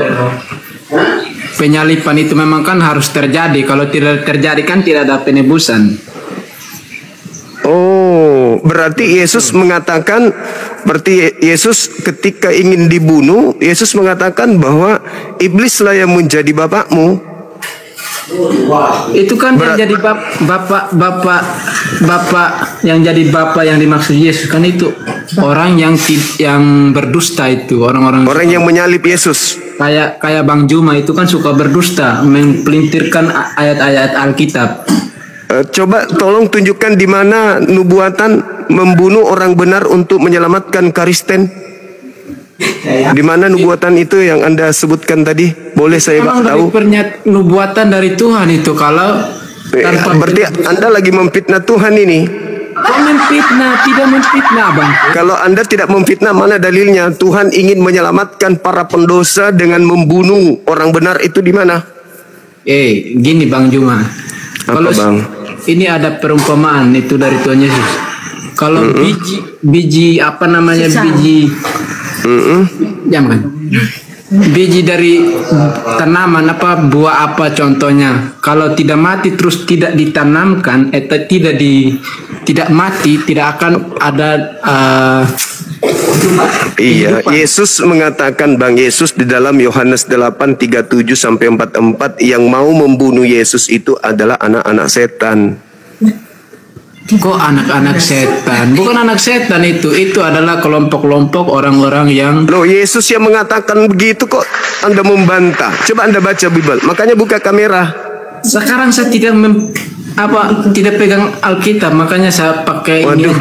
penyalipan itu memang kan harus terjadi. Kalau tidak terjadi kan tidak ada penebusan. Oh, berarti Yesus mengatakan, Yesus ketika ingin dibunuh, Yesus mengatakan bahwa iblislah yang menjadi bapakmu. Itu kan yang jadi bapak yang jadi bapak yang dimaksud Yesus kan itu orang yang berdusta, itu orang yang menyalip Yesus. Kayak Bang Juma itu kan suka berdusta, mempelintirkan ayat-ayat Alkitab. Coba tolong tunjukkan di mana nubuatan membunuh orang benar untuk menyelamatkan Kristen. Di mana nubuatan itu yang Anda sebutkan tadi? Boleh saya tahu? Nubuatan dari Tuhan itu kalau berarti Anda lagi memfitnah Tuhan ini. Kok memfitnah? Tidak memfitnah, Bang. Kalau Anda tidak memfitnah, mana dalilnya? Tuhan ingin menyelamatkan para pendosa dengan membunuh orang benar, itu di mana? Gini Bang Juma. Kalau Bang? Ini ada perumpamaan itu dari Tuhan Yesus. Kalau biji apa namanya biji jangan biji dari tanaman apa buah apa contohnya, kalau tidak mati terus tidak ditanamkan tidak mati, tidak akan ada Iya, Yesus mengatakan, Bang, Yesus di dalam Yohanes 8:37 sampai 44, yang mau membunuh Yesus itu adalah anak-anak setan. Kok anak-anak setan? Bukan anak setan itu adalah kelompok-kelompok orang-orang yang... Loh, Yesus yang mengatakan begitu kok Anda membantah? Coba Anda baca Bible, makanya buka kamera. Sekarang saya tidak pegang Alkitab, makanya saya pakai ini.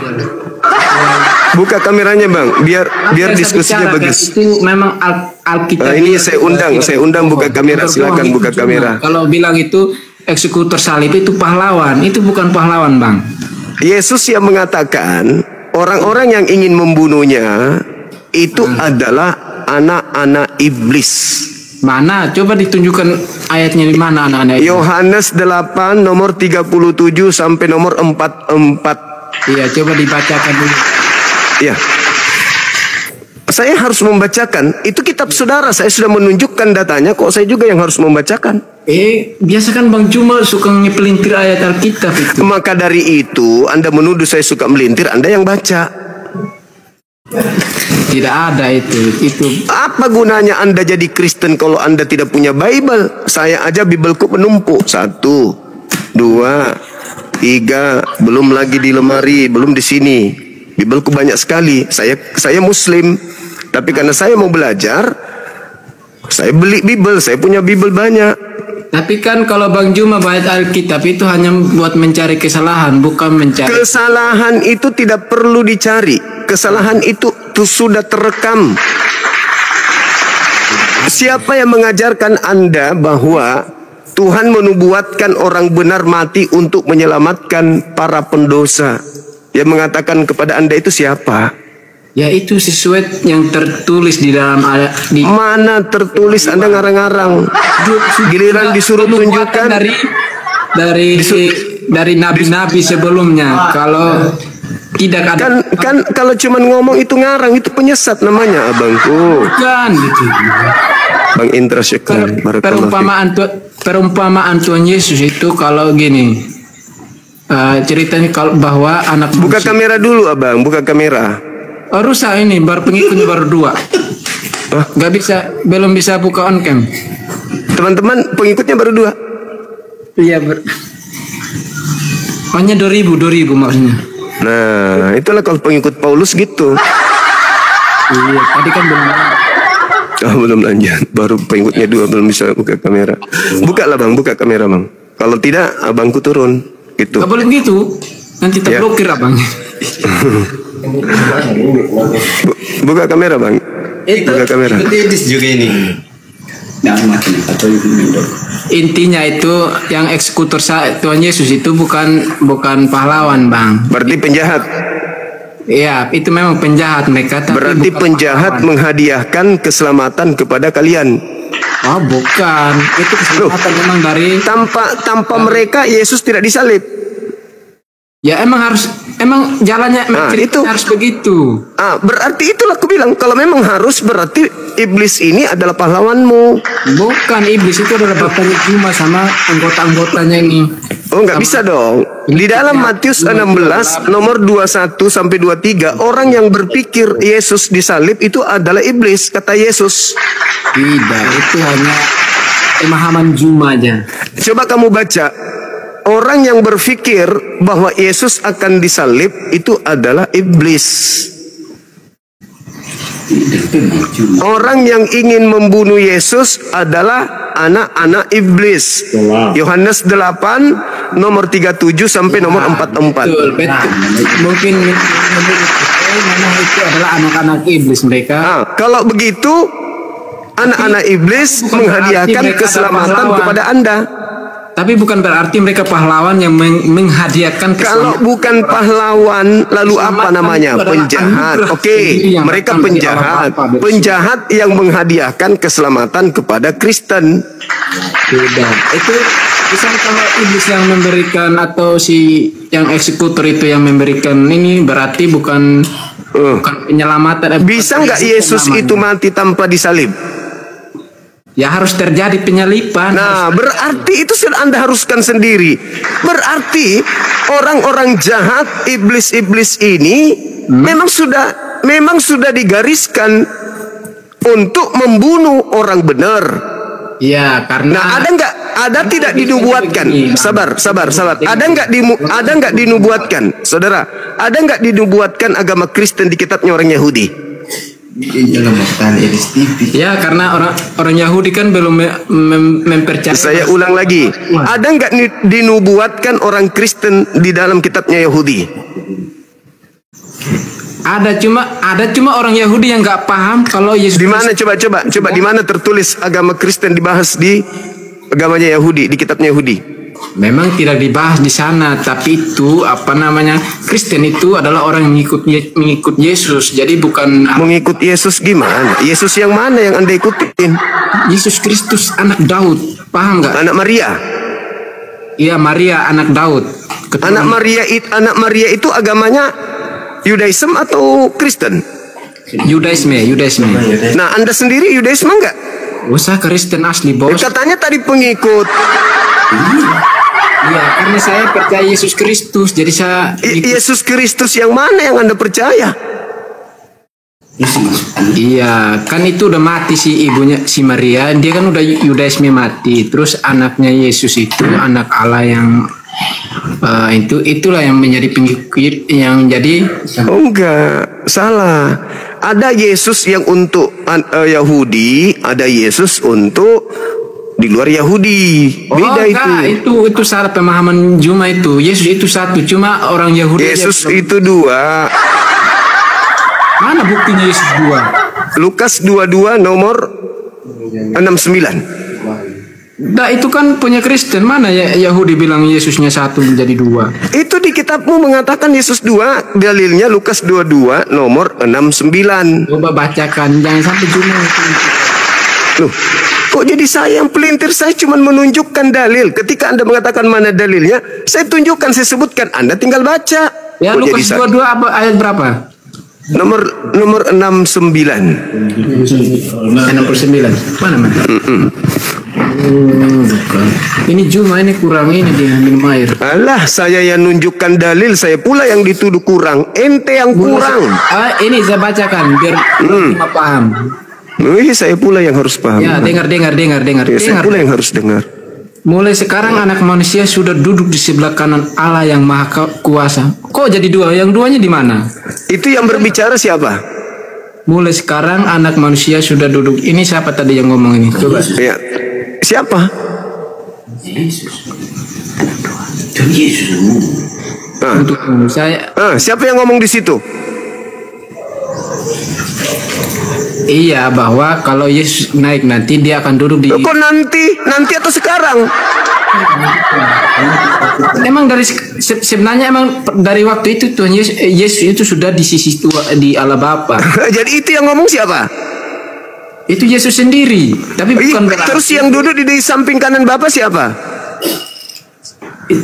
Buka kameranya, Bang, biar diskusinya bagus. Itu memang Alkitab. Ini saya undang buka kamera, silakan buka kamera. Kalau bilang itu eksekutor salib itu pahlawan, itu bukan pahlawan, Bang. Yesus yang mengatakan orang-orang yang ingin membunuhnya itu adalah anak-anak iblis. Mana? Coba ditunjukkan ayatnya di mana anak-anak iblis. Yohanes 8 nomor 37 sampai nomor 44. Iya, coba dibacakan dulu. Ya. Saya harus membacakan. Itu kitab saudara, saya sudah menunjukkan datanya, kok saya juga yang harus membacakan. Biasa kan Bang Juma suka ngepelintir ayat Alkitab itu. Maka dari itu, Anda menuduh saya suka melintir, Anda yang baca. Tidak ada itu. Apa gunanya Anda jadi Kristen kalau Anda tidak punya Bible? Saya aja Bibleku menumpuk. 1, 2, 3, belum lagi di lemari, belum di sini. Bibleku banyak sekali. Saya Muslim, tapi karena saya mau belajar, saya beli Bible. Saya punya Bible banyak. Tapi kan kalau Bang Juma baca Alkitab itu hanya buat mencari kesalahan, bukan mencari. Kesalahan itu tidak perlu dicari. Kesalahan itu sudah terekam. Siapa yang mengajarkan Anda bahwa Tuhan menubuatkan orang benar mati untuk menyelamatkan para pendosa? Yang mengatakan kepada Anda itu siapa? Ya itu sesuai yang tertulis di dalam ayat. Mana tertulis? Anda ngarang-ngarang. Giliran disuruh tunjukkan dari nabi-nabi sebelumnya. Kalau tidak ada kan kalau cuman ngomong itu ngarang, itu penyesat namanya, abangku. Bukan gitu. Bang Indra Syekhan. Perumpamaan Tuhan Yesus itu kalau gini. ceritanya kalau bahwa anak Buka manusia- kamera dulu abang, buka kamera. Oh, rusak ini, baru pengikutnya baru 2. Gak bisa, belum bisa buka on cam. Teman-teman pengikutnya baru 2. Iya, hanya 2000 maksudnya. Nah, itulah kalau pengikut Paulus gitu. Iya, tadi kan belum. Belum lanjut, baru pengikutnya 2 belum bisa buka kamera. Buka lah bang, buka kamera bang. Kalau tidak, abangku turun. Gitu. Gak boleh gitu, nanti terblokir abang. Buka kamera bang. Buka kamera. juga ini. Intinya itu yang eksekutor Tuhan Yesus itu bukan pahlawan bang. Berarti penjahat. Iya, itu memang penjahat mereka. Tapi Berarti bukan penjahat pahlawan. menghadiahkan keselamatan kepada kalian. Oh bukan, itu keselamatan memang dari. Tanpa mereka Yesus tidak disalib. Ya emang jalannya Nah, itu. harus begitu. Berarti itulah aku bilang, kalau memang harus berarti iblis ini adalah pahlawanmu. Bukan, iblis itu adalah bapaknya Juma sama anggota-anggotanya ini. Oh, nggak bisa dong. Di dalam Matius 16 nomor 21 sampai 23, orang yang berpikir Yesus disalib itu adalah iblis, kata Yesus. Tidak, itu hanya pemahaman Juma aja. Coba kamu baca. Orang yang berpikir bahwa Yesus akan disalib itu adalah iblis. Orang yang ingin membunuh Yesus adalah anak-anak iblis. Yohanes 8 nomor 37 sampai nomor 44. Betul. Mungkin memang itu adalah anak-anak iblis mereka. Kalau begitu anak-anak iblis bukan menghadiahkan berarti mereka keselamatan pahlawan. kepada Anda. Tapi bukan berarti mereka pahlawan yang menghadiahkan Kalau keselamatan. bukan pahlawan, lalu apa namanya? itu adalah Penjahat. anugerah Oke, sendiri yang mereka datang dari penjahat. Allah Bapa. Penjahat yang menghadiahkan keselamatan kepada Kristen. Beda. Itu misalnya kalau iblis yang memberikan atau si yang eksekutor itu yang memberikan ini berarti bukan penyelamatan. Bisa nggak Yesus itu mati tanpa disalib? Ya harus terjadi penyalipan. Nah, berarti itu sudah Anda haruskan sendiri. Berarti orang-orang jahat, iblis-iblis ini memang sudah digariskan untuk membunuh orang benar. Ya, karena Nah, ada tidak dinubuatkan? Sabar. Ada nggak dinubuatkan, saudara? Ada nggak dinubuatkan agama Kristen di kitabnya orang Yahudi? ya karena orang Yahudi kan belum mempercayai. Saya ulang lagi. Ada nggak dinubuatkan orang Kristen di dalam kitabnya Yahudi? Ada cuma orang Yahudi yang nggak paham kalau Yesus. Di mana coba di mana tertulis agama Kristen dibahas di agamanya Yahudi, di kitabnya Yahudi? Memang tidak dibahas di sana, tapi itu Kristen itu adalah orang yang mengikut Yesus. Jadi bukan Mengikut Yesus gimana? Yesus yang mana yang Anda ikutin? Yesus Kristus anak Daud. Paham nggak? Anak Maria. Iya, Maria anak Daud. Anak Maria itu agamanya Yudaism atau Kristen? Yudaisme. Nah, Anda sendiri Yudaisme enggak? Usah Kristen asli, bos. Katanya tadi pengikut. Iya, karena saya percaya Yesus Kristus, jadi saya Yesus Kristus yang mana yang Anda percaya? Iya, kan itu udah mati si ibunya si Maria, dia kan udah Yudaisme mati. Terus anaknya Yesus itu anak Allah yang itulah yang menjadi pengikut yang jadi. Oh enggak, salah. Ada Yesus yang untuk Yahudi, ada Yesus untuk di luar Yahudi. Beda itu salah pemahaman Juma itu. Yesus itu satu, cuma orang Yahudi. Yesus itu 2. Mana buktinya Yesus 2? Lukas 22 nomor 69. Nah itu kan punya Kristen. Mana ya Yahudi bilang Yesusnya 1 menjadi 2? Itu di kitabmu mengatakan Yesus 2, dalilnya Lukas 22 nomor 69. Coba bacakan, jangan sampai Juma itu. Loh, kok jadi saya yang pelintir? Saya cuma menunjukkan dalil. Ketika Anda mengatakan mana dalilnya, saya tunjukkan, saya sebutkan. Anda tinggal baca. Ya Kok Lukas jadi 22 ayat berapa? Nomor 69. 69. Mana? Bukan. Ini cuma ini kurang ini dia minum air. Alah, saya yang nunjukkan dalil, saya pula yang dituduh kurang. Ente yang kurang. Ini saya bacakan biar cuma paham. Saya pula yang harus paham. Ya, dengar. Saya pula yang harus dengar. Mulai sekarang anak manusia sudah duduk di sebelah kanan Allah yang Maha Kuasa. Kok jadi dua? Yang duanya di mana? Itu yang berbicara siapa? Mulai sekarang anak manusia sudah duduk. Ini siapa tadi yang ngomong ini? Coba. Ya. Siapa? Yesus. Dan Yesus ngomong. Untuk saya. Siapa yang ngomong di situ? Iya, bahwa kalau Yesus naik nanti dia akan duduk di. Kok nanti atau sekarang? Emang sebenarnya emang dari waktu itu Tuhan Yesus itu sudah di sisi tua di Allah Bapa. Jadi itu yang ngomong siapa? Itu Yesus sendiri, tapi bukan berarti. Terus yang duduk di samping kanan Bapa siapa?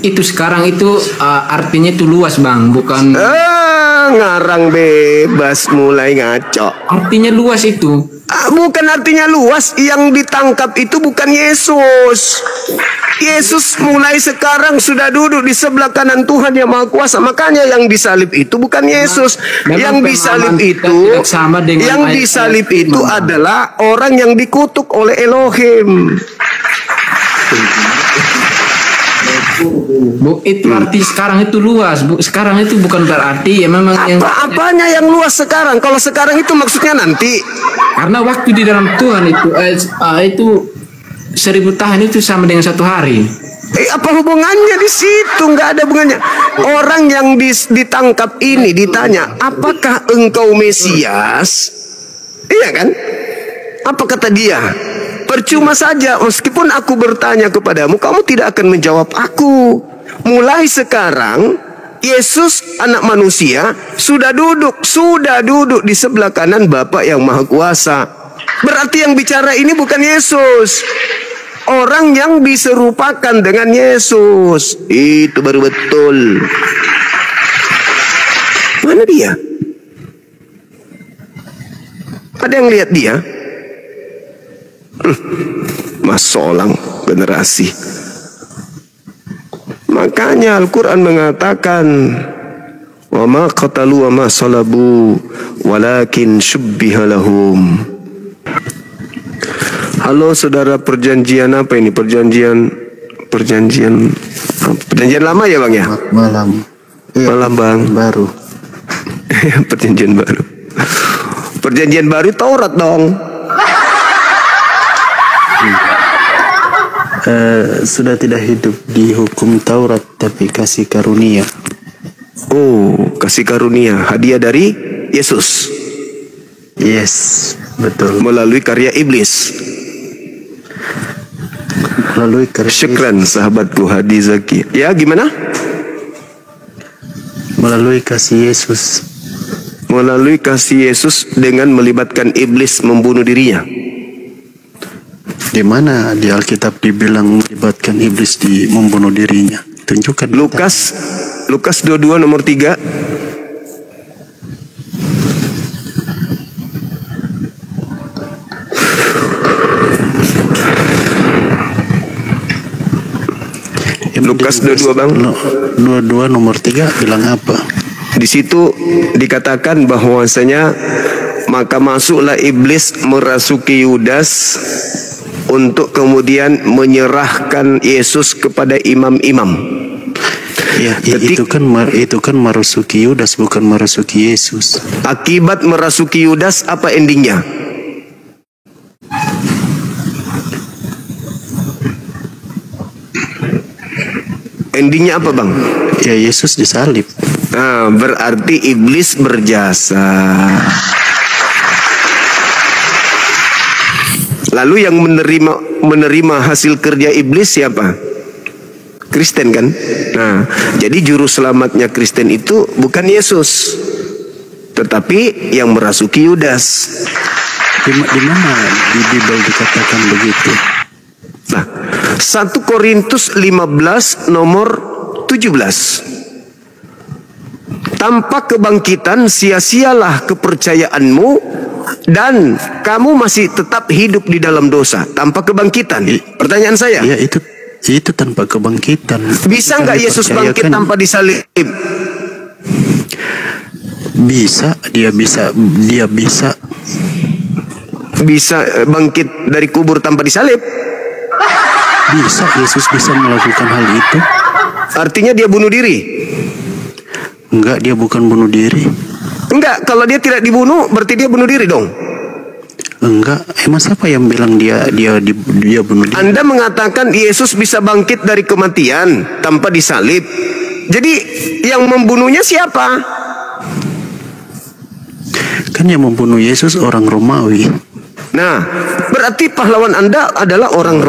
Itu sekarang itu artinya itu luas, Bang, bukan. Ngarang bebas, mulai ngaco. Artinya luas itu. Bukan artinya luas, yang ditangkap itu bukan Yesus. Yesus mulai sekarang sudah duduk di sebelah kanan Tuhan yang Maha Kuasa. Makanya yang disalib itu bukan Yesus. Yang disalib itu, adalah orang yang dikutuk oleh Elohim. Itu arti sekarang itu luas. Sekarang itu bukan berarti ya memang apanya yang luas sekarang? Kalau sekarang itu maksudnya nanti. Karena waktu di dalam Tuhan itu 1000 tahun itu sama dengan 1 hari. Apa hubungannya di situ? Nggak ada hubungannya. Orang yang ditangkap ini ditanya, apakah engkau Mesias? Iya kan? Apa kata dia? Percuma saja, meskipun aku bertanya kepadamu, kamu tidak akan menjawab aku. Mulai sekarang, Yesus anak manusia sudah duduk di sebelah kanan Bapa yang Maha Kuasa. Berarti yang bicara ini bukan Yesus. Orang yang diserupakan dengan Yesus. Itu baru betul. Mana dia? Ada yang lihat dia? Masolang generasi. Makanya Al-Quran mengatakan, wa ma qatalu wa ma salabu walakin syubbiha lahum. Halo saudara, perjanjian apa ini? Perjanjian lama ya Bang ya? Malam. Malam Bang. Baru. Perjanjian baru. Perjanjian baru Taurat dong. Sudah tidak hidup di hukum Taurat, tapi kasih karunia. Oh, kasih karunia, hadiah dari Yesus. Yes, betul. Melalui karya iblis. Melalui karya. Syukran sahabatku Hadi Zaki. Ya, gimana? Melalui kasih Yesus. Melalui kasih Yesus dengan melibatkan iblis membunuh dirinya. Di mana di Alkitab dibilang melibatkan iblis di membunuh dirinya? Tunjukkan. Lukas 22 nomor 3. Lukas 22 Bang. 22 nomor 3 bilang apa? Di situ dikatakan bahwasanya maka masuklah iblis merasuki Yudas untuk kemudian menyerahkan Yesus kepada imam-imam. Ya, itu kan merasuki Yudas, bukan merasuki Yesus. Akibat merasuki Yudas, apa endingnya? Endingnya apa Bang? Ya, Yesus disalib. Nah, berarti iblis berjasa. Lalu yang menerima hasil kerja iblis siapa? Kristen kan? Nah, jadi juru selamatnya Kristen itu bukan Yesus, tetapi yang merasuki Yudas. Di mana di Bible dikatakan begitu? Nah, 1 Korintus 15 nomor 17. tanpa kebangkitan sia-sialah kepercayaanmu dan kamu masih tetap hidup di dalam dosa tanpa kebangkitan. Pertanyaan saya, Ya itu tanpa kebangkitan. bisa nggak Yesus bangkit tanpa disalib? Bisa, dia Bisa bangkit dari kubur tanpa disalib? bisa, Yesus bisa melakukan hal itu. Artinya dia bunuh diri? Enggak, dia bukan bunuh diri. Enggak, kalau dia tidak dibunuh berarti dia bunuh diri dong. Enggak, emang siapa yang bilang dia bunuh diri? Anda mengatakan Yesus bisa bangkit dari kematian tanpa disalib. Jadi yang membunuhnya siapa? Kan yang membunuh Yesus orang Romawi. Nah, berarti pahlawan Anda adalah orang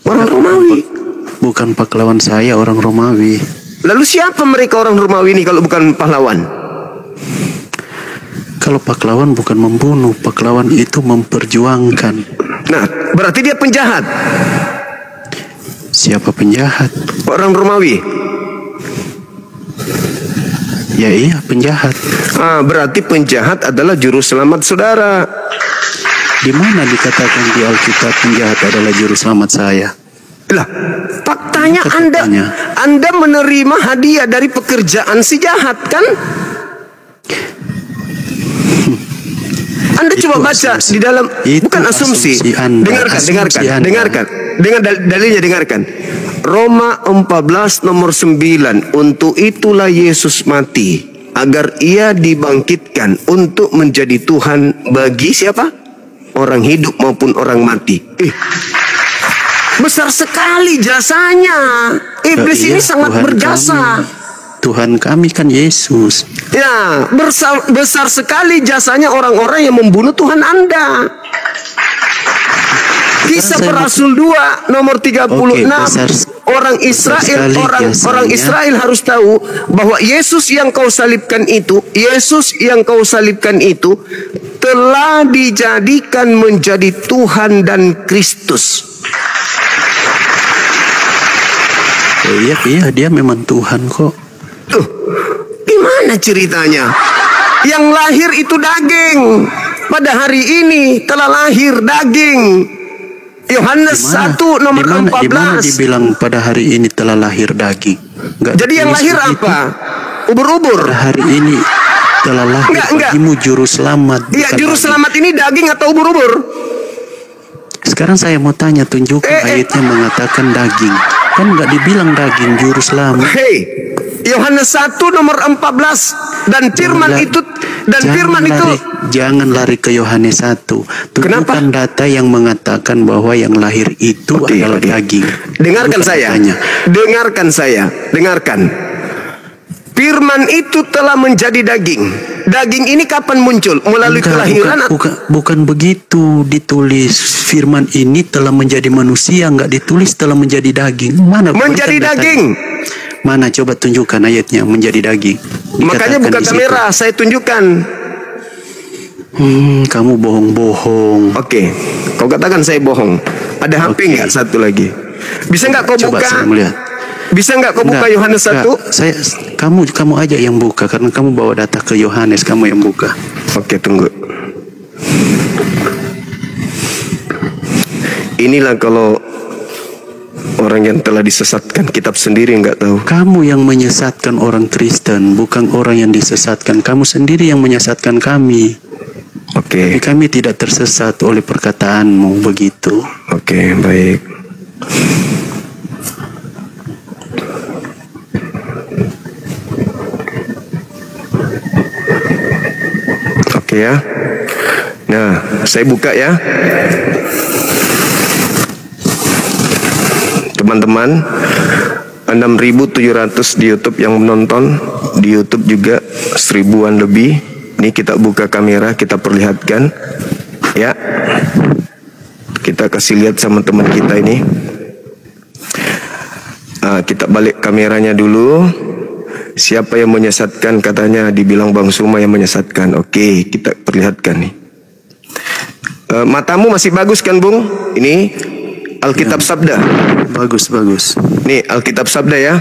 Orang Romawi. Bukan pahlawan saya, orang Romawi. Lalu siapa mereka orang Romawi ini kalau bukan pahlawan? Kalau pahlawan bukan membunuh, pahlawan itu memperjuangkan. Nah, berarti dia penjahat. Siapa penjahat? Orang Romawi. Ya iya, penjahat. Berarti penjahat adalah juru selamat saudara. Di mana dikatakan di Alkitab penjahat adalah juru selamat saya? Lah, faktanya Katanya. Anda menerima hadiah dari pekerjaan si jahat kan? Anda coba baca asumsi. di dalam, Itu bukan asumsi. asumsi Anda. Dengarkan. Dengan dalilnya dengarkan. Roma 14 nomor 9. Untuk itulah Yesus mati, agar ia dibangkitkan untuk menjadi Tuhan bagi siapa? Orang hidup maupun orang mati. Besar sekali jasanya. Iblis Ya, ini iya, sangat Tuhan berjasa. Tuhan kami kan Yesus. Ya, besar sekali jasanya orang-orang yang membunuh Tuhan Anda. Kisah Saya para Rasul 2 nomor 36. Orang Israel, orang Israel harus tahu bahwa Yesus yang kau salibkan itu telah dijadikan menjadi Tuhan dan Kristus. Iya, dia memang Tuhan kok. Gimana ceritanya? Yang lahir itu daging. Pada hari ini telah lahir daging. Yohanes 1 nomor 14. Di mana dibilang pada hari ini telah lahir daging? Jadi yang lahir apa? Ubur-ubur. Pada hari ini telah lahir bagimu juru selamat. Iya, juru selamat ini daging atau ubur-ubur? Sekarang saya mau tanya, tunjukkan ayatnya mengatakan daging. Kan nggak dibilang daging juru selamat. Yohanes 1 nomor 14 dan firman itu jangan lari ke Yohanes 1. Tunjukkan Kenapa? data yang mengatakan bahwa yang lahir itu adalah daging. Dengarkan Bukan saya. datanya. Dengarkan. Firman itu telah menjadi daging. Daging ini kapan muncul? Melalui kelahiran? Bukan begitu ditulis. Firman ini telah menjadi manusia, nggak ditulis telah menjadi daging. Mana? Menjadi daging. Mana? Coba tunjukkan ayatnya menjadi daging. Makanya buka kamera, saya tunjukkan. Kamu bohong-bohong. Oke, kau katakan saya bohong. Ada HP nggak satu lagi? Bisa nggak kau Coba buka? saya melihat. Bisa nggak kau buka Yohanes 1? Kamu aja yang buka karena kamu bawa data ke Yohanes, kamu yang buka. Oke, tunggu. Inilah kalau orang yang telah disesatkan kitab sendiri nggak tahu. Kamu yang menyesatkan orang Kristen, bukan orang yang disesatkan. Kamu sendiri yang menyesatkan kami. Oke. Kami tidak tersesat oleh perkataanmu begitu. Oke, baik. Oke ya. Nah, saya buka ya. Teman-teman, 6.700 di YouTube yang menonton, di YouTube juga 1000-an lebih. Ini kita buka kamera, kita perlihatkan ya. Kita kasih lihat sama teman kita ini. Kita balik kameranya dulu. Siapa yang menyesatkan? Katanya dibilang Bang Suma yang menyesatkan. Oke, kita perlihatkan nih. Matamu masih bagus kan, Bung? Ini Alkitab Sabda. Bagus. Nih Alkitab Sabda ya.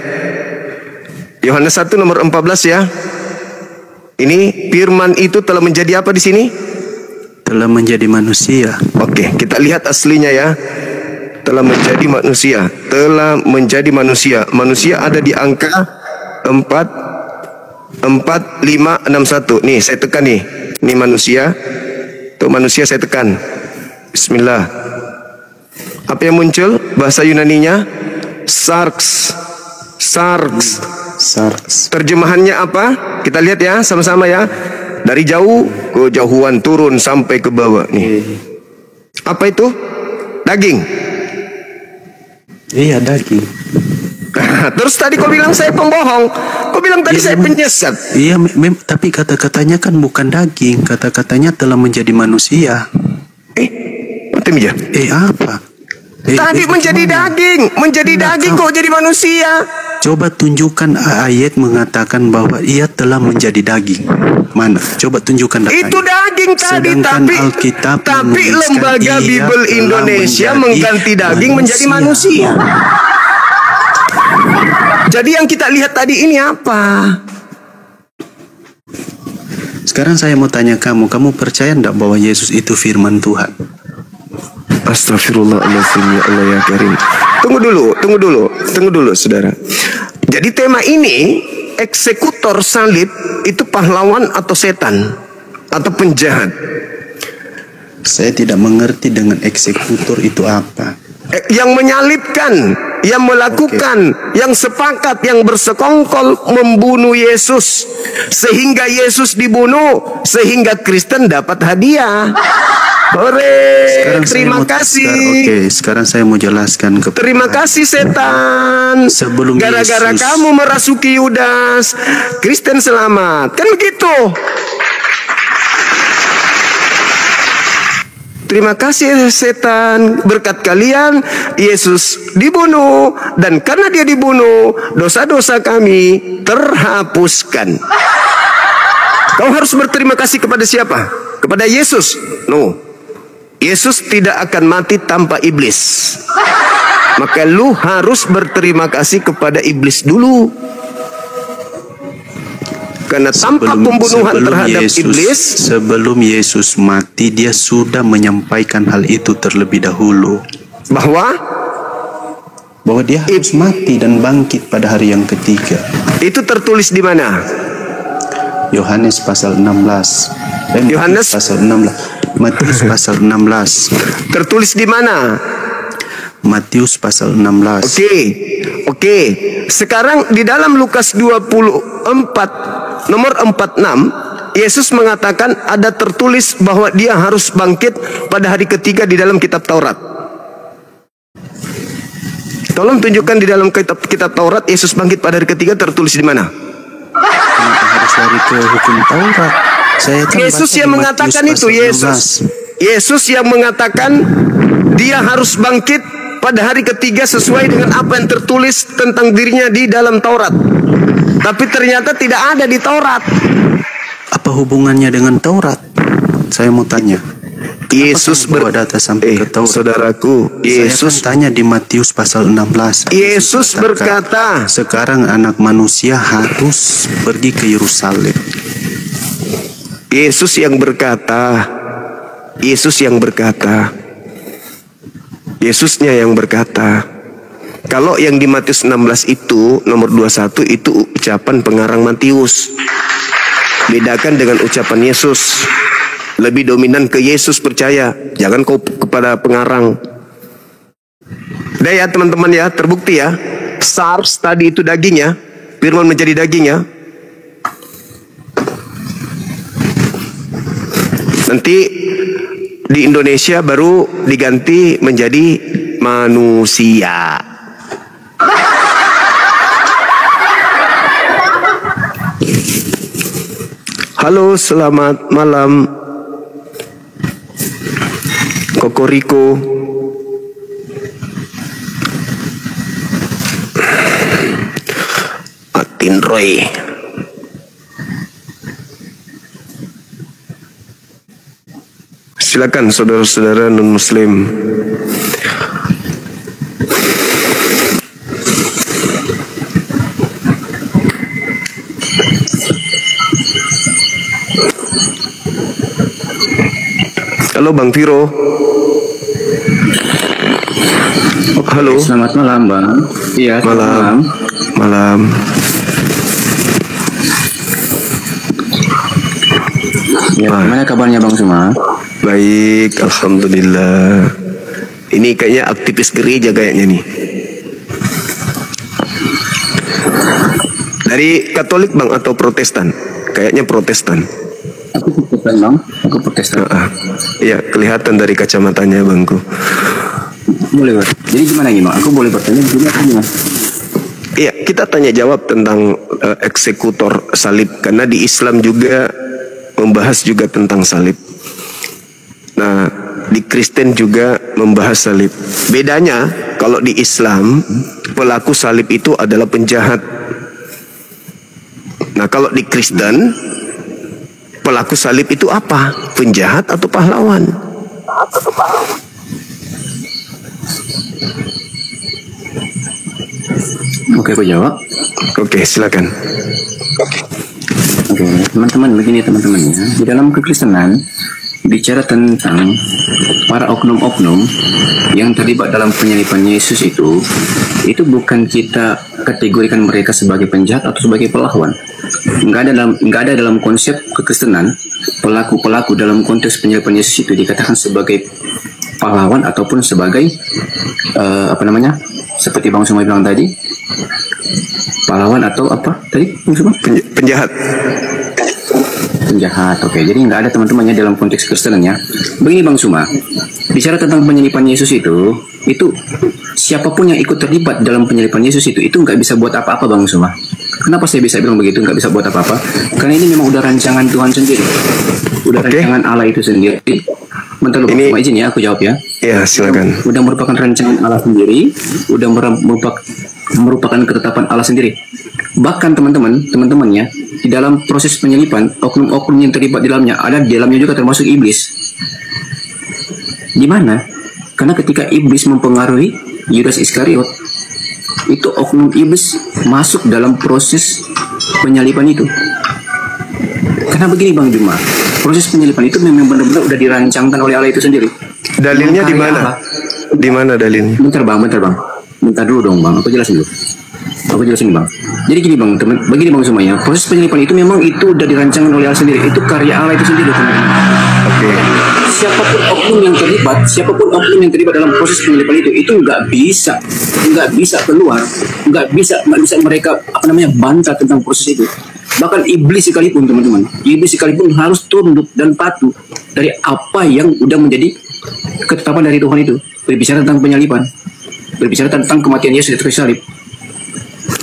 Yohanes 1 nomor 14 ya. Ini firman itu telah menjadi apa di sini? Telah menjadi manusia. Oke, kita lihat aslinya ya. Telah menjadi manusia. Telah menjadi manusia. Manusia ada di angka 4561. Nih, saya tekan nih. Ini manusia. Tuh manusia saya tekan. Bismillah. Apa yang muncul? Bahasa Yunaninya sarx. Sarx. Sarx. Terjemahannya apa? Kita lihat ya sama-sama ya. Dari jauh ke jauhan turun sampai ke bawah nih. Apa itu? Daging. Iya, daging. Terus tadi kau bilang saya pembohong. Kau bilang tadi saya penyesat. Iya, tapi kata-katanya kan bukan daging. Kata-katanya telah menjadi manusia. Macam ya? Apa? Tadi menjadi daging. Menjadi daging kok jadi manusia. Coba tunjukkan ayat mengatakan bahwa ia telah menjadi daging. Mana? Coba tunjukkan datanya. Itu daging tadi. Sedangkan Tapi Alkitab lembaga Bible Indonesia mengganti daging menjadi manusia. Jadi yang kita lihat tadi ini apa? Sekarang saya mau tanya kamu percaya enggak bahwa Yesus itu firman Tuhan? Astagfirullahaladzim, ya Allah ya Karim. Tunggu dulu saudara. Jadi tema ini, eksekutor salib itu pahlawan atau setan atau penjahat. Saya tidak mengerti dengan eksekutor itu apa. Yang menyalibkan, yang melakukan, yang sepakat, yang bersekongkol membunuh Yesus, sehingga Yesus dibunuh, sehingga Kristen dapat hadiah. Terima kasih. Sekarang saya mau jelaskan kepada. Terima kasih setan. Sebelum gara-gara Yesus, kamu merasuki Yudas, Kristen selamat. Kan begitu. Terima kasih setan, berkat kalian Yesus dibunuh, dan karena dia dibunuh dosa-dosa kami terhapuskan. Kau harus berterima kasih kepada siapa? Kepada Yesus? No. Yesus tidak akan mati tanpa iblis. Maka lu harus berterima kasih kepada iblis dulu. Karena tanpa pembunuhan terhadap iblis, sebelum Yesus mati, dia sudah menyampaikan hal itu terlebih dahulu. Bahwa dia harus mati dan bangkit pada hari yang ketiga. Itu tertulis di mana? Yohanes pasal 16. Yohanes pasal 16. Matius pasal 16. Tertulis di mana? Matius pasal 16. Oke. Sekarang di dalam Lukas 24 nomor 46, Yesus mengatakan ada tertulis bahwa dia harus bangkit pada hari ketiga di dalam kitab Taurat. Tolong tunjukkan di dalam kitab Taurat Yesus bangkit pada hari ketiga tertulis di mana? Kenapa harus lari ke hukum Taurat? Yesus yang mengatakan itu. Yesus yang mengatakan dia harus bangkit pada hari ketiga sesuai dengan apa yang tertulis tentang dirinya di dalam Taurat. Tapi ternyata tidak ada di Taurat. Apa hubungannya dengan Taurat? Saya mau tanya. Yesus bawa data sampai ke Taurat. Saudaraku, Yesus tanya di Matius pasal 16. Yesus berkata, sekarang anak manusia harus pergi ke Yerusalem. Yesus yang berkata, Yesusnya yang berkata. Kalau yang di Matius 16 itu nomor 21 itu ucapan pengarang Matius. Bedakan dengan ucapan Yesus. Lebih dominan ke Yesus percaya, jangan kau kepada pengarang. Udah ya teman-teman ya, terbukti ya. SARS tadi itu daging ya, firman menjadi daging ya. Nanti di Indonesia baru diganti menjadi manusia. Halo, selamat malam. Kokoriko. Martin Roy. Silakan saudara-saudara non-muslim. Halo Bang Viro. Halo. Selamat malam, Bang. Iya, selamat malam. Malam. Ya, gimana kabarnya Bang Suma? Baik, alhamdulillah. Ini kayaknya aktivis gereja kayaknya nih. Dari Katolik Bang atau Protestan? Kayaknya Protestan. Aku Protestan, Bang. Aku Protestan. Iya, kelihatan dari kacamatanya Bangku. Boleh, Bang. Jadi gimana ini, Bang? Aku boleh bertanya gimana? Iya, kita tanya jawab tentang eksekutor salib, karena di Islam juga membahas juga tentang salib. Nah, di Kristen juga membahas salib. Bedanya, kalau di Islam pelaku salib itu adalah penjahat. Nah, kalau di Kristen pelaku salib itu apa? Penjahat atau pahlawan? Oke, aku jawab. Oke, silakan. Oke, teman-teman, begini teman-teman ya. Di dalam kekristenan bicara tentang para oknum-oknum yang terlibat dalam penyaliban Yesus itu bukan kita kategorikan mereka sebagai penjahat atau sebagai pahlawan. Nggak ada dalam konsep kekristenan pelaku-pelaku dalam konteks penyaliban Yesus itu dikatakan sebagai pahlawan ataupun sebagai seperti Bang Sumai bilang tadi, pahlawan atau apa tadi Bang Sumai? Penjahat. Penjahat. Oke, jadi nggak ada teman-temannya dalam konteks Kristennya. Begini Bang Suma, bicara tentang penyaliban Yesus itu siapapun yang ikut terlibat dalam penyaliban Yesus itu nggak bisa buat apa-apa Bang Suma. Kenapa saya bisa bilang begitu, nggak bisa buat apa-apa? Karena ini memang udah rancangan Tuhan sendiri, rancangan Allah itu sendiri. Bentar lu, Bang, izin ya aku jawab ya. Ya, silakan. Udah merupakan rancangan Allah sendiri, udah merupakan ketetapan Allah sendiri. Bahkan teman-teman ya, di dalam proses penyaliban, oknum-oknum yang terlibat di dalamnya juga termasuk iblis. Di mana? Karena ketika iblis mempengaruhi Yudas Iskariot, itu oknum iblis masuk dalam proses penyaliban itu. Karena begini Bang Juma, proses penyaliban itu memang benar-benar udah dirancangkan oleh Allah itu sendiri. Dalilnya di mana? Di mana dalilnya? Bentar bang. Bentar dulu dong Bang, aku jelasin Bang. Jadi gini Bang, begini Bang semuanya, proses penyaliban itu memang itu udah dirancangkan oleh Allah sendiri. Itu karya Allah itu sendiri. Oke. Siapapun oknum yang terlibat dalam proses penyaliban itu nggak bisa keluar, nggak bisa mereka bantah tentang proses itu. Bahkan iblis sekalipun teman-teman, harus tunduk dan patuh dari apa yang udah menjadi ketetapan dari Tuhan itu. Berbicara tentang penyaliban, berbicara tentang kematian Yesus di kayu salib.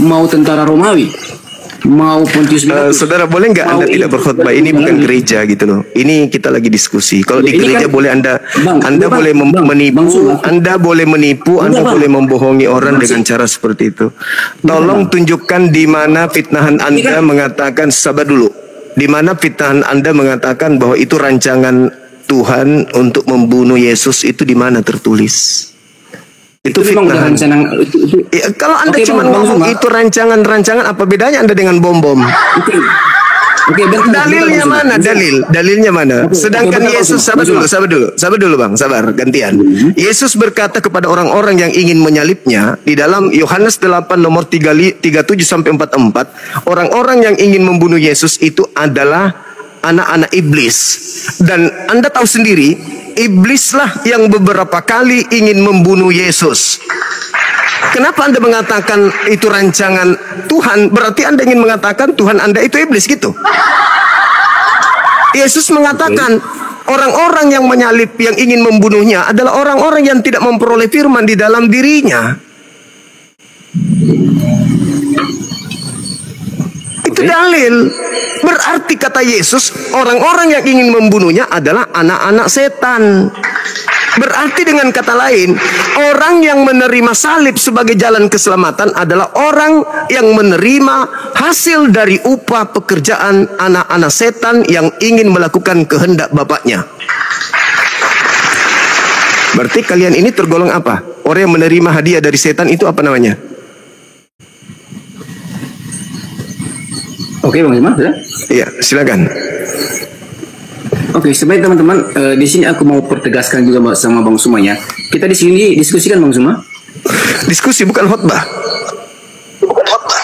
Mau tentara Romawi, mau Pontius Pilatus. Saudara, boleh nggak Anda tidak berkhutbah? Ini bukan gereja gitu loh. Ini kita lagi diskusi. Kalau di gereja boleh Anda boleh menipu, Anda boleh menipu, Anda boleh membohongi orang dengan cara seperti itu. Tolong tunjukkan di mana fitnahan Anda mengatakan, sabar dulu. Di mana fitnahan Anda mengatakan bahwa itu rancangan Tuhan untuk membunuh Yesus, itu di mana tertulis? Itu fitnahan. Ya, kalau Anda cuma ngomong itu rancangan, apa bedanya Anda dengan bom-bom? Dalilnya mana? Dalilnya mana? Sedangkan Yesus, sabar dulu Bang, sabar, gantian. Yesus berkata kepada orang-orang yang ingin menyalibnya di dalam Yohanes 8 nomor 37 sampai 44, orang-orang yang ingin membunuh Yesus itu adalah anak-anak iblis. Dan Anda tahu sendiri, iblislah yang beberapa kali ingin membunuh Yesus. Kenapa Anda mengatakan itu rancangan Tuhan? Berarti Anda ingin mengatakan Tuhan Anda itu iblis gitu. Yesus mengatakan orang-orang yang menyalib, yang ingin membunuhnya adalah orang-orang yang tidak memperoleh firman di dalam dirinya. Itu dalil. Berarti kata Yesus, orang-orang yang ingin membunuhnya adalah anak-anak setan. Berarti dengan kata lain, orang yang menerima salib sebagai jalan keselamatan adalah orang yang menerima hasil dari upah pekerjaan anak-anak setan yang ingin melakukan kehendak bapaknya. Berarti kalian ini tergolong apa? Orang yang menerima hadiah dari setan itu apa namanya? Oke Bang Iman, ya? Iya, silakan. Oke, sebaik teman-teman, di sini aku mau pertegaskan juga sama Bang Suma ya. Kita di sini diskusikan Bang Suma. Diskusi bukan khotbah.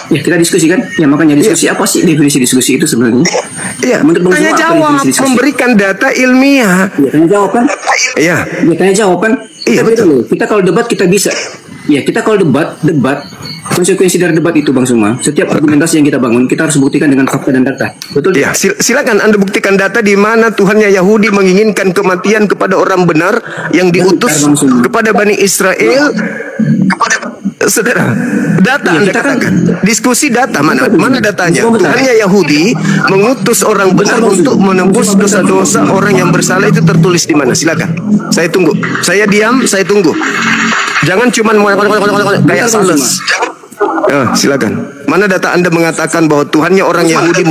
Ya, kita diskusikan. Ya, makanya diskusi apa sih definisi diskusi itu sebenarnya? Iya, Menurut Bang tanya Suma, apa jawab, definisi diskusi? memberikan data ilmiah. Ya, tanya jawab kan? Iya. Ya, tanya jawab kan? Iya, Kita betul. loh. Kita kalau debat kita bisa. Ya, kita kalau debat, konsekuensi dari debat itu Bang Suma, setiap argumentasi yang kita bangun, kita harus buktikan dengan fakta dan data. Betul? Ya, silakan Anda buktikan data di mana Tuhannya Yahudi menginginkan kematian kepada orang benar yang diutus kepada Bani Israel. Saudara, data Anda katakan. Diskusi data mana datanya? Tuhannya Yahudi mengutus orang benar untuk menembus dosa-dosa orang yang bersalah, itu tertulis di mana? Silakan. Saya tunggu. Saya diam, saya tunggu. Jangan cuma kayak sales. Silakan. Mana data Anda mengatakan bahwa Tuhannya orang Yahudi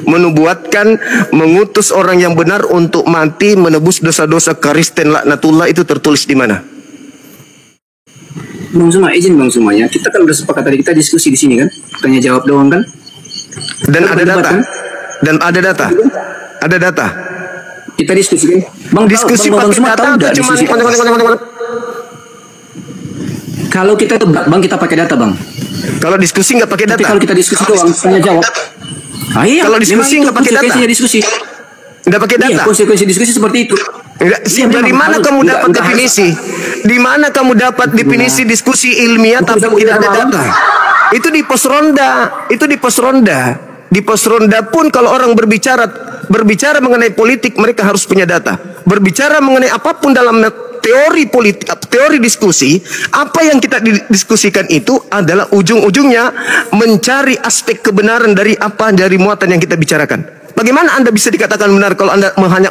menubuatkan mengutus orang yang benar untuk mati menebus dosa-dosa Kristen laknatullah, itu tertulis di mana? Bang Suma, izin Bang Suma ya. Kita kan udah sepakat tadi, kita diskusi di sini kan? Tanya jawab doang kan? Dan Kita ada berdebat, data. kan? Dan ada data. Ada data. Kita diskusi kan? Bang, Diskusi Bang pakai Suma data tahu atau nggak cuma diskusi? Kalau kita debat, Bang, kita pakai data, Bang. kalau diskusi nggak pakai Tapi data? kalau kita diskusi doang, tanya jawab. Iya, Kalau diskusi memang itu nggak pakai data? konsekuensinya diskusi. Nggak pakai Iya, data? konsekuensi diskusi seperti itu. Enggak, Iya, dari memang. mana Kalau kamu nggak- dapat nggak definisi? Di mana kamu dapat definisi diskusi ilmiah tapi tidak ada data? Itu di pos ronda. Itu di pos ronda. Di pos ronda pun kalau orang berbicara mengenai politik, mereka harus punya data. Berbicara mengenai apapun dalam teori politik, teori diskusi, apa yang kita diskusikan itu adalah ujung-ujungnya mencari aspek kebenaran dari muatan yang kita bicarakan. Bagaimana Anda bisa dikatakan benar kalau Anda hanya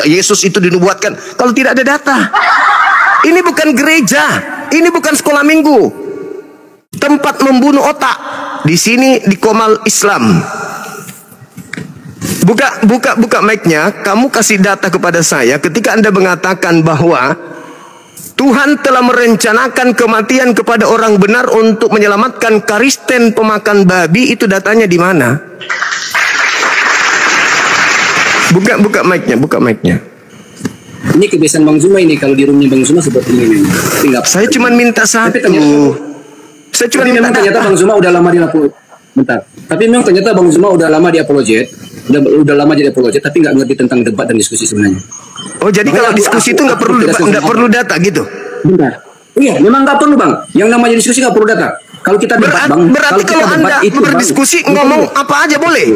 Yesus itu dinubuatkan kalau tidak ada data? Ini bukan gereja, ini bukan sekolah minggu, tempat membunuh otak. Di sini di Komal Islam. Buka mic-nya, kamu kasih data kepada saya ketika Anda mengatakan bahwa Tuhan telah merencanakan kematian kepada orang benar untuk menyelamatkan Kristen pemakan babi, itu datanya di mana? Buka mic-nya. Ini kebiasaan Bang Zuma ini, kalau di roomnya Bang Zuma seperti ini. Tinggal. Saya cuma minta satu. Saya cuma Tapi minta memang ternyata Bang Zuma udah lama di apologet. Bentar. Tapi memang ternyata Bang Zuma udah lama di apologet. Udah lama jadi apologet, tapi nggak ngerti tentang debat dan diskusi sebenarnya. Oh, jadi Makanya kalau diskusi itu nggak perlu data gitu? Bentar. Iya, memang nggak perlu Bang. Yang namanya diskusi nggak perlu data. Kalau kita debat Bang, Berarti kalau kita Anda debat berdiskusi Bang, ngomong apa aja boleh?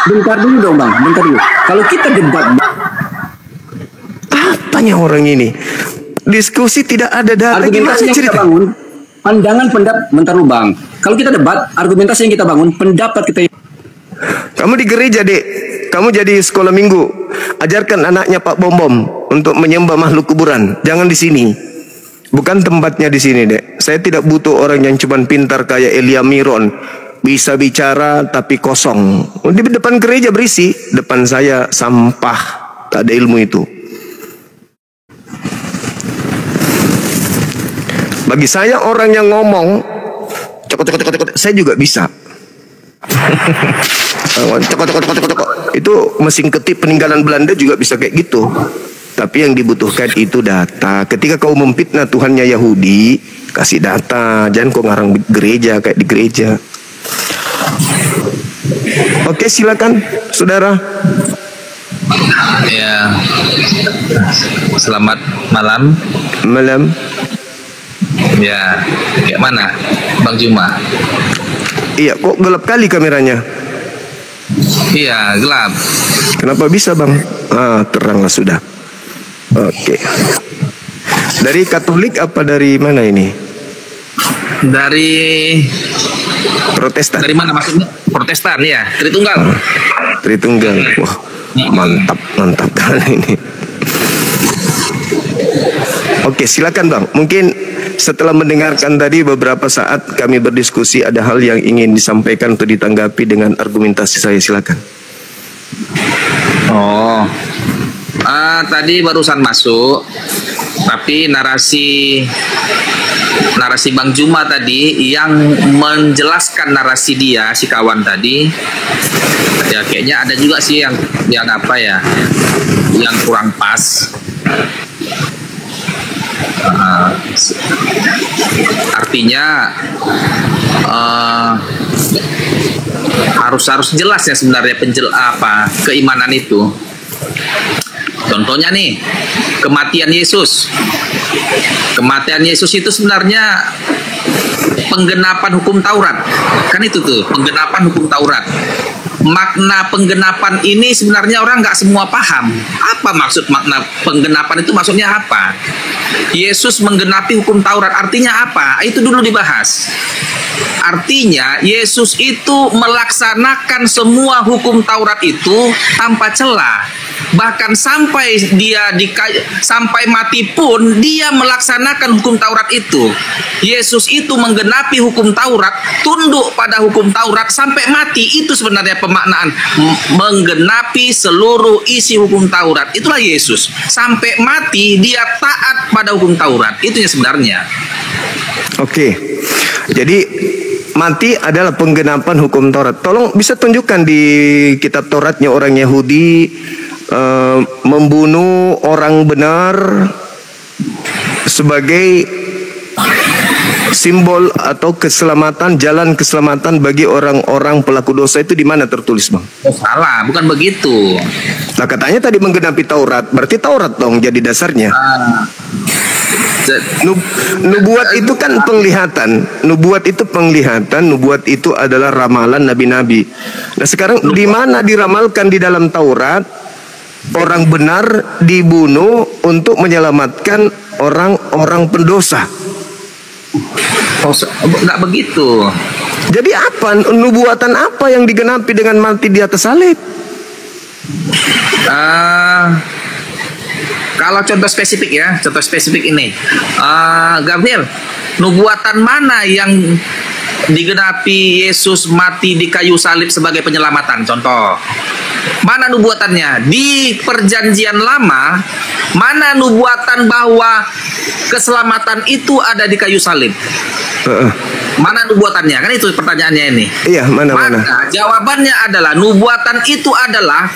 bentar dulu dong Bang, bentar dulu. Kalau kita debat Bang, Apanya orang ini? Diskusi tidak ada data. Gimana argumentasi yang kita cerita? bangun, pandangan pendapat, bentar dulu Bang. Kalau kita debat, argumentasi yang kita bangun, pendapat kita. Kamu di gereja, Dek. Kamu jadi sekolah minggu. Ajarkan anaknya Pak Bom untuk menyembah makhluk kuburan. Jangan di sini. Bukan tempatnya di sini, Dek. Saya tidak butuh orang yang cuma pintar kayak Elia Miron. Bisa bicara tapi kosong. Di depan gereja berisi, depan saya sampah. Tak ada ilmu itu. Bagi saya orang yang ngomong cokot, saya juga bisa. Itu mesin ketik peninggalan Belanda juga bisa kayak gitu. Tapi yang dibutuhkan itu data. Ketika kau memfitnah Tuhannya Yahudi, kasih data. Jangan kau ngarang gereja kayak di gereja. Oke, silakan saudara. Ya, selamat malam. Malam. Ya, kayak mana, Bang Juma? Iya, kok gelap kali kameranya? Iya, gelap. Kenapa bisa, Bang? Teranglah sudah. Oke. Dari Katolik apa dari mana ini? Dari Protestan. dari mana maksudnya? Protestan ya, Tritunggal. Tritunggal. Wah, mantap kali ini. Oke, silakan Bang. Mungkin setelah mendengarkan tadi beberapa saat kami berdiskusi, ada hal yang ingin disampaikan atau ditanggapi dengan argumentasi saya, silakan. Oh, tadi barusan masuk. Tapi narasi Bang Juma tadi yang menjelaskan narasi dia, si kawan tadi, ya kayaknya ada juga sih yang apa ya, yang kurang pas. Artinya harus jelas ya sebenarnya keimanan itu. Contohnya nih, kematian Yesus. Kematian Yesus itu sebenarnya penggenapan hukum Taurat. Kan itu tuh, penggenapan hukum Taurat. Makna penggenapan ini sebenarnya orang nggak semua paham. Apa maksud makna penggenapan itu, maksudnya apa? Yesus menggenapi hukum Taurat, artinya apa? Itu dulu dibahas. Artinya Yesus itu melaksanakan semua hukum Taurat itu tanpa celah. Bahkan sampai sampai mati pun dia melaksanakan hukum Taurat itu. Yesus itu menggenapi hukum Taurat, tunduk pada hukum Taurat sampai mati. Itu sebenarnya pemaknaan menggenapi seluruh isi hukum Taurat. Itulah Yesus. Sampai mati dia taat pada hukum Taurat. Itunya sebenarnya. Oke. Jadi mati adalah penggenapan hukum Taurat. Tolong bisa tunjukkan di kitab Tauratnya orang Yahudi membunuh orang benar sebagai simbol atau keselamatan, jalan keselamatan bagi orang-orang pelaku dosa, itu di mana tertulis, Bang? Oh, salah, bukan begitu. Nah, katanya tadi menggenapi Taurat, berarti Taurat dong jadi dasarnya. Nubuat itu kan penglihatan. Nubuat itu penglihatan. Nubuat itu adalah ramalan nabi-nabi. Nah, sekarang di mana diramalkan di dalam Taurat orang benar dibunuh untuk menyelamatkan orang-orang pendosa? Oh, enggak begitu. Jadi apa? Nubuatan apa yang digenapi dengan mati di atas salib? Kalau contoh spesifik ini, Gabriel, nubuatan mana yang digenapi Yesus mati di kayu salib sebagai penyelamatan? Contoh, mana nubuatannya? Di Perjanjian Lama, mana nubuatan bahwa keselamatan itu ada di kayu salib? Mana nubuatannya? Kan itu pertanyaannya ini. Iya, mana? Jawabannya adalah nubuatan itu adalah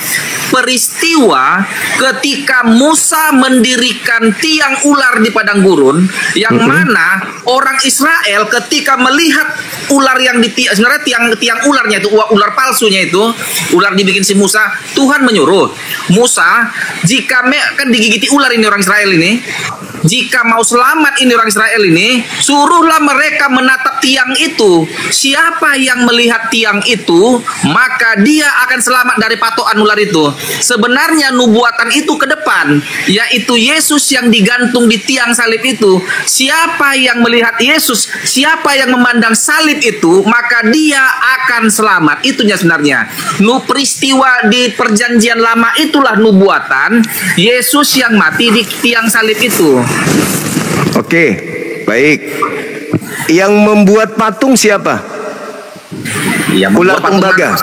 peristiwa ketika Musa mendirikan tiang ular di padang gurun, yang mana orang Israel ketika melihat ular yang sebenarnya tiang ularnya itu ular palsunya itu, ular dibikin si Musa, Tuhan menyuruh Musa, jika kan digigiti ular ini orang Israel ini, jika mau selamat ini orang Israel ini, suruhlah mereka menatap tiang itu. Siapa yang melihat tiang itu, maka dia akan selamat dari patokan ular itu. Sebenarnya nubuatan itu ke depan, yaitu Yesus yang digantung di tiang salib itu. Siapa yang melihat Yesus, siapa yang memandang salib itu, maka dia akan selamat. Itunya sebenarnya. Peristiwa di Perjanjian Lama itulah nubuatan Yesus yang mati di tiang salib itu. Oke, baik. Yang membuat patung siapa? Ular tembaga.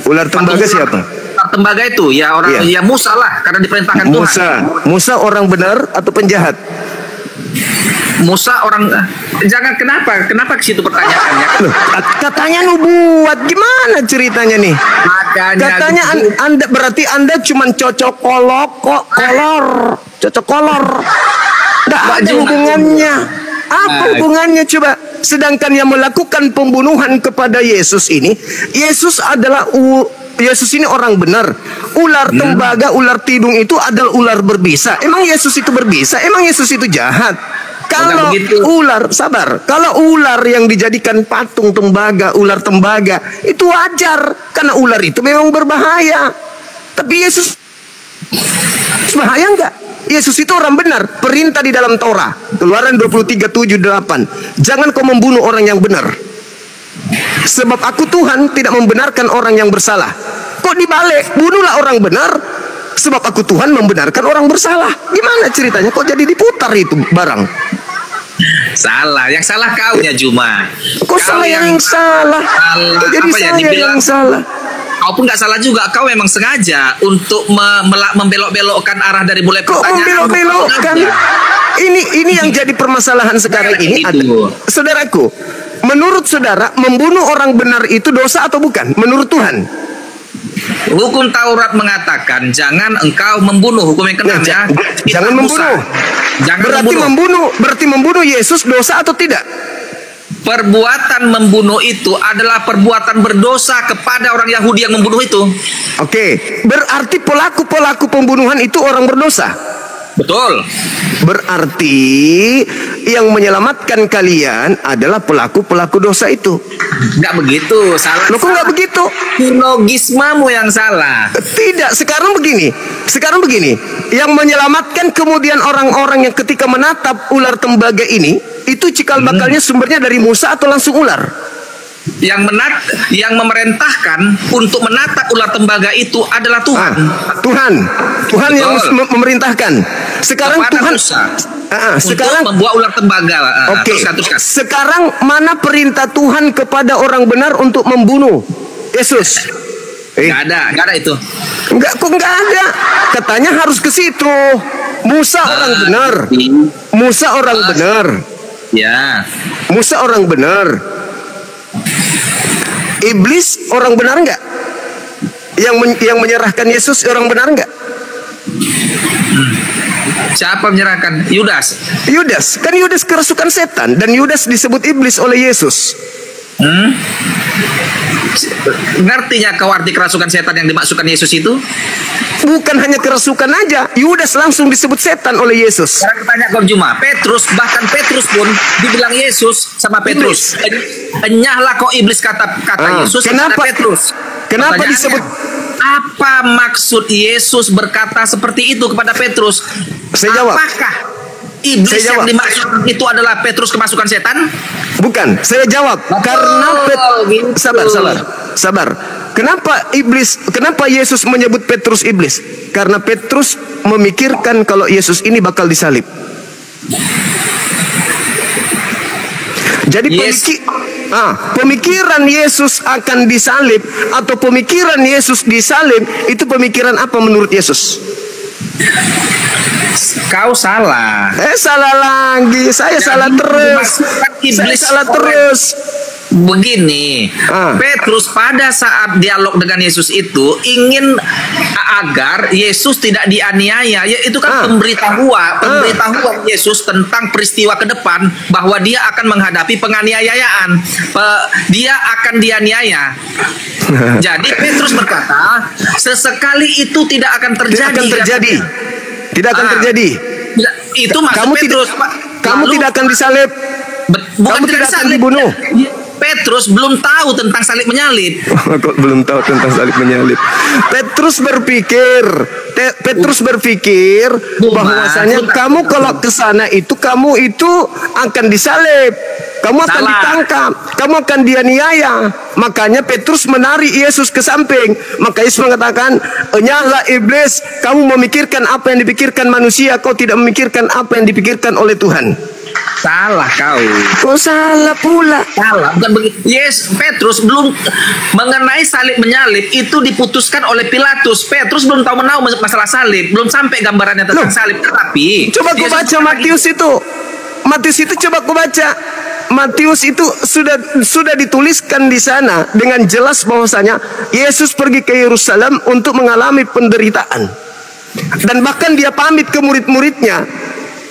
Ular tembaga siapa? Ular tembaga itu ya orang ya Musa lah, karena diperintahkan Tuhan. Musa orang benar atau penjahat? Musa orang kenapa ke situ pertanyaannya? Loh, katanya nubuat, gimana ceritanya nih? Katanya Anda berarti Anda cuma cocok kolor. Nggak ada hubungannya. Apa hubungannya coba? Sedangkan yang melakukan pembunuhan kepada Yesus ini, Yesus ini orang benar. Ular tembaga, ular tidung itu adalah ular berbisa. Emang Yesus itu berbisa? Emang Yesus itu jahat? Kalau kalau ular yang dijadikan patung tembaga, ular tembaga, itu wajar karena ular itu memang berbahaya. Tapi Yesus bahaya enggak? Yesus itu orang benar. Perintah di dalam Torah, Keluaran 23:7-8. Jangan kau membunuh orang yang benar, sebab aku Tuhan tidak membenarkan orang yang bersalah. Kok dibalik? Bunuhlah orang benar, sebab aku Tuhan membenarkan orang bersalah. Gimana ceritanya? Kok jadi diputar itu barang? Salah, yang salah kaunya Juma. Kok salah yang salah? Kok jadi saya yang salah? kau pun nggak salah juga. Kau memang sengaja untuk membelok-belokkan arah dari mulai Kok pertanyaan. membelok-belokkan? Ini yang jadi permasalahan sekarang ini. Saudaraku, menurut saudara, membunuh orang benar itu dosa atau bukan? Menurut Tuhan? Hukum Taurat mengatakan jangan engkau membunuh. Hukum yang keenam ya. Jangan membunuh. Berarti membunuh Yesus dosa atau tidak? Perbuatan membunuh itu adalah perbuatan berdosa kepada orang Yahudi yang membunuh itu. Oke, berarti pelaku-pelaku pembunuhan itu orang berdosa. Betul. Berarti yang menyelamatkan kalian adalah pelaku-pelaku dosa itu. Nggak begitu, salah. Loh, kok nggak begitu? Logismamu yang salah. Tidak, sekarang begini. Yang menyelamatkan kemudian orang-orang yang ketika menatap ular tembaga ini, itu cikal bakalnya sumbernya dari Musa atau langsung ular? Yang memerintahkan untuk menatap ular tembaga itu adalah Tuhan. Tuhan yang memerintahkan. Sekarang kepada Tuhan Musa sekarang untuk membuat ular tembaga. Oke. Teruskan. Sekarang mana perintah Tuhan kepada orang benar untuk membunuh Yesus? Nggak ada itu. Kok nggak ada? Katanya harus ke situ. Musa orang benar. Musa orang benar. Ya. Musa orang benar. Iblis orang benar nggak? Yang menyerahkan Yesus orang benar nggak? Siapa menyerahkan? Yudas. Kan Yudas kerasukan setan dan Yudas disebut iblis oleh Yesus. Ngertinya kau arti kerasukan setan yang dimaksudkan Yesus itu? Bukan hanya kerasukan aja, Yudas langsung disebut setan oleh Yesus. Sekarang tanya kau Juma, bahkan Petrus pun dibilang Yesus sama Petrus. Enyahlah kau iblis kata Yesus. Kenapa Petrus? Kenapa disebut? Apa maksud Yesus berkata seperti itu kepada Petrus? Saya jawab. Apakah iblis yang dimaksud itu adalah Petrus kemasukan setan? Bukan, saya jawab. Karena sabar. Kenapa Yesus menyebut Petrus iblis? Karena Petrus memikirkan kalau Yesus ini bakal disalib. Jadi pemikiran Yesus akan disalib atau pemikiran Yesus disalib itu pemikiran apa menurut Yesus? Kau salah. Salah lagi. Saya salah terus. Begini, Petrus pada saat dialog dengan Yesus itu ingin agar Yesus tidak dianiaya. Itu kan pemberitahuan Yesus tentang peristiwa ke depan bahwa dia akan menghadapi penganiayaan. Dia akan dianiaya. Jadi Petrus berkata, sesekali itu tidak akan terjadi. Tidak akan terjadi. Itu maksud Petrus. Kamu tidak akan disalib. Kamu tidak akan dibunuh. Petrus belum tahu tentang salib menyalib. Kok belum tahu tentang salib menyalib? Petrus berpikir bahwasanya kamu kalau ke sana itu kamu itu akan disalib. Kamu akan ditangkap, kamu akan dianiaya. Makanya Petrus menarik Yesus ke samping. Maka Yesus mengatakan, "Enyahlah iblis, kamu memikirkan apa yang dipikirkan manusia, kau tidak memikirkan apa yang dipikirkan oleh Tuhan." Salah kau. Kok salah pula? Salah, bukan begitu. Petrus belum mengenai salib menyalib itu diputuskan oleh Pilatus. Petrus belum tahu masalah salib, belum sampai gambarannya tentang salib. Tapi coba kau baca Matius itu coba kau baca. Matius itu sudah dituliskan di sana dengan jelas bahwasanya Yesus pergi ke Yerusalem untuk mengalami penderitaan. Dan bahkan dia pamit ke murid-muridnya.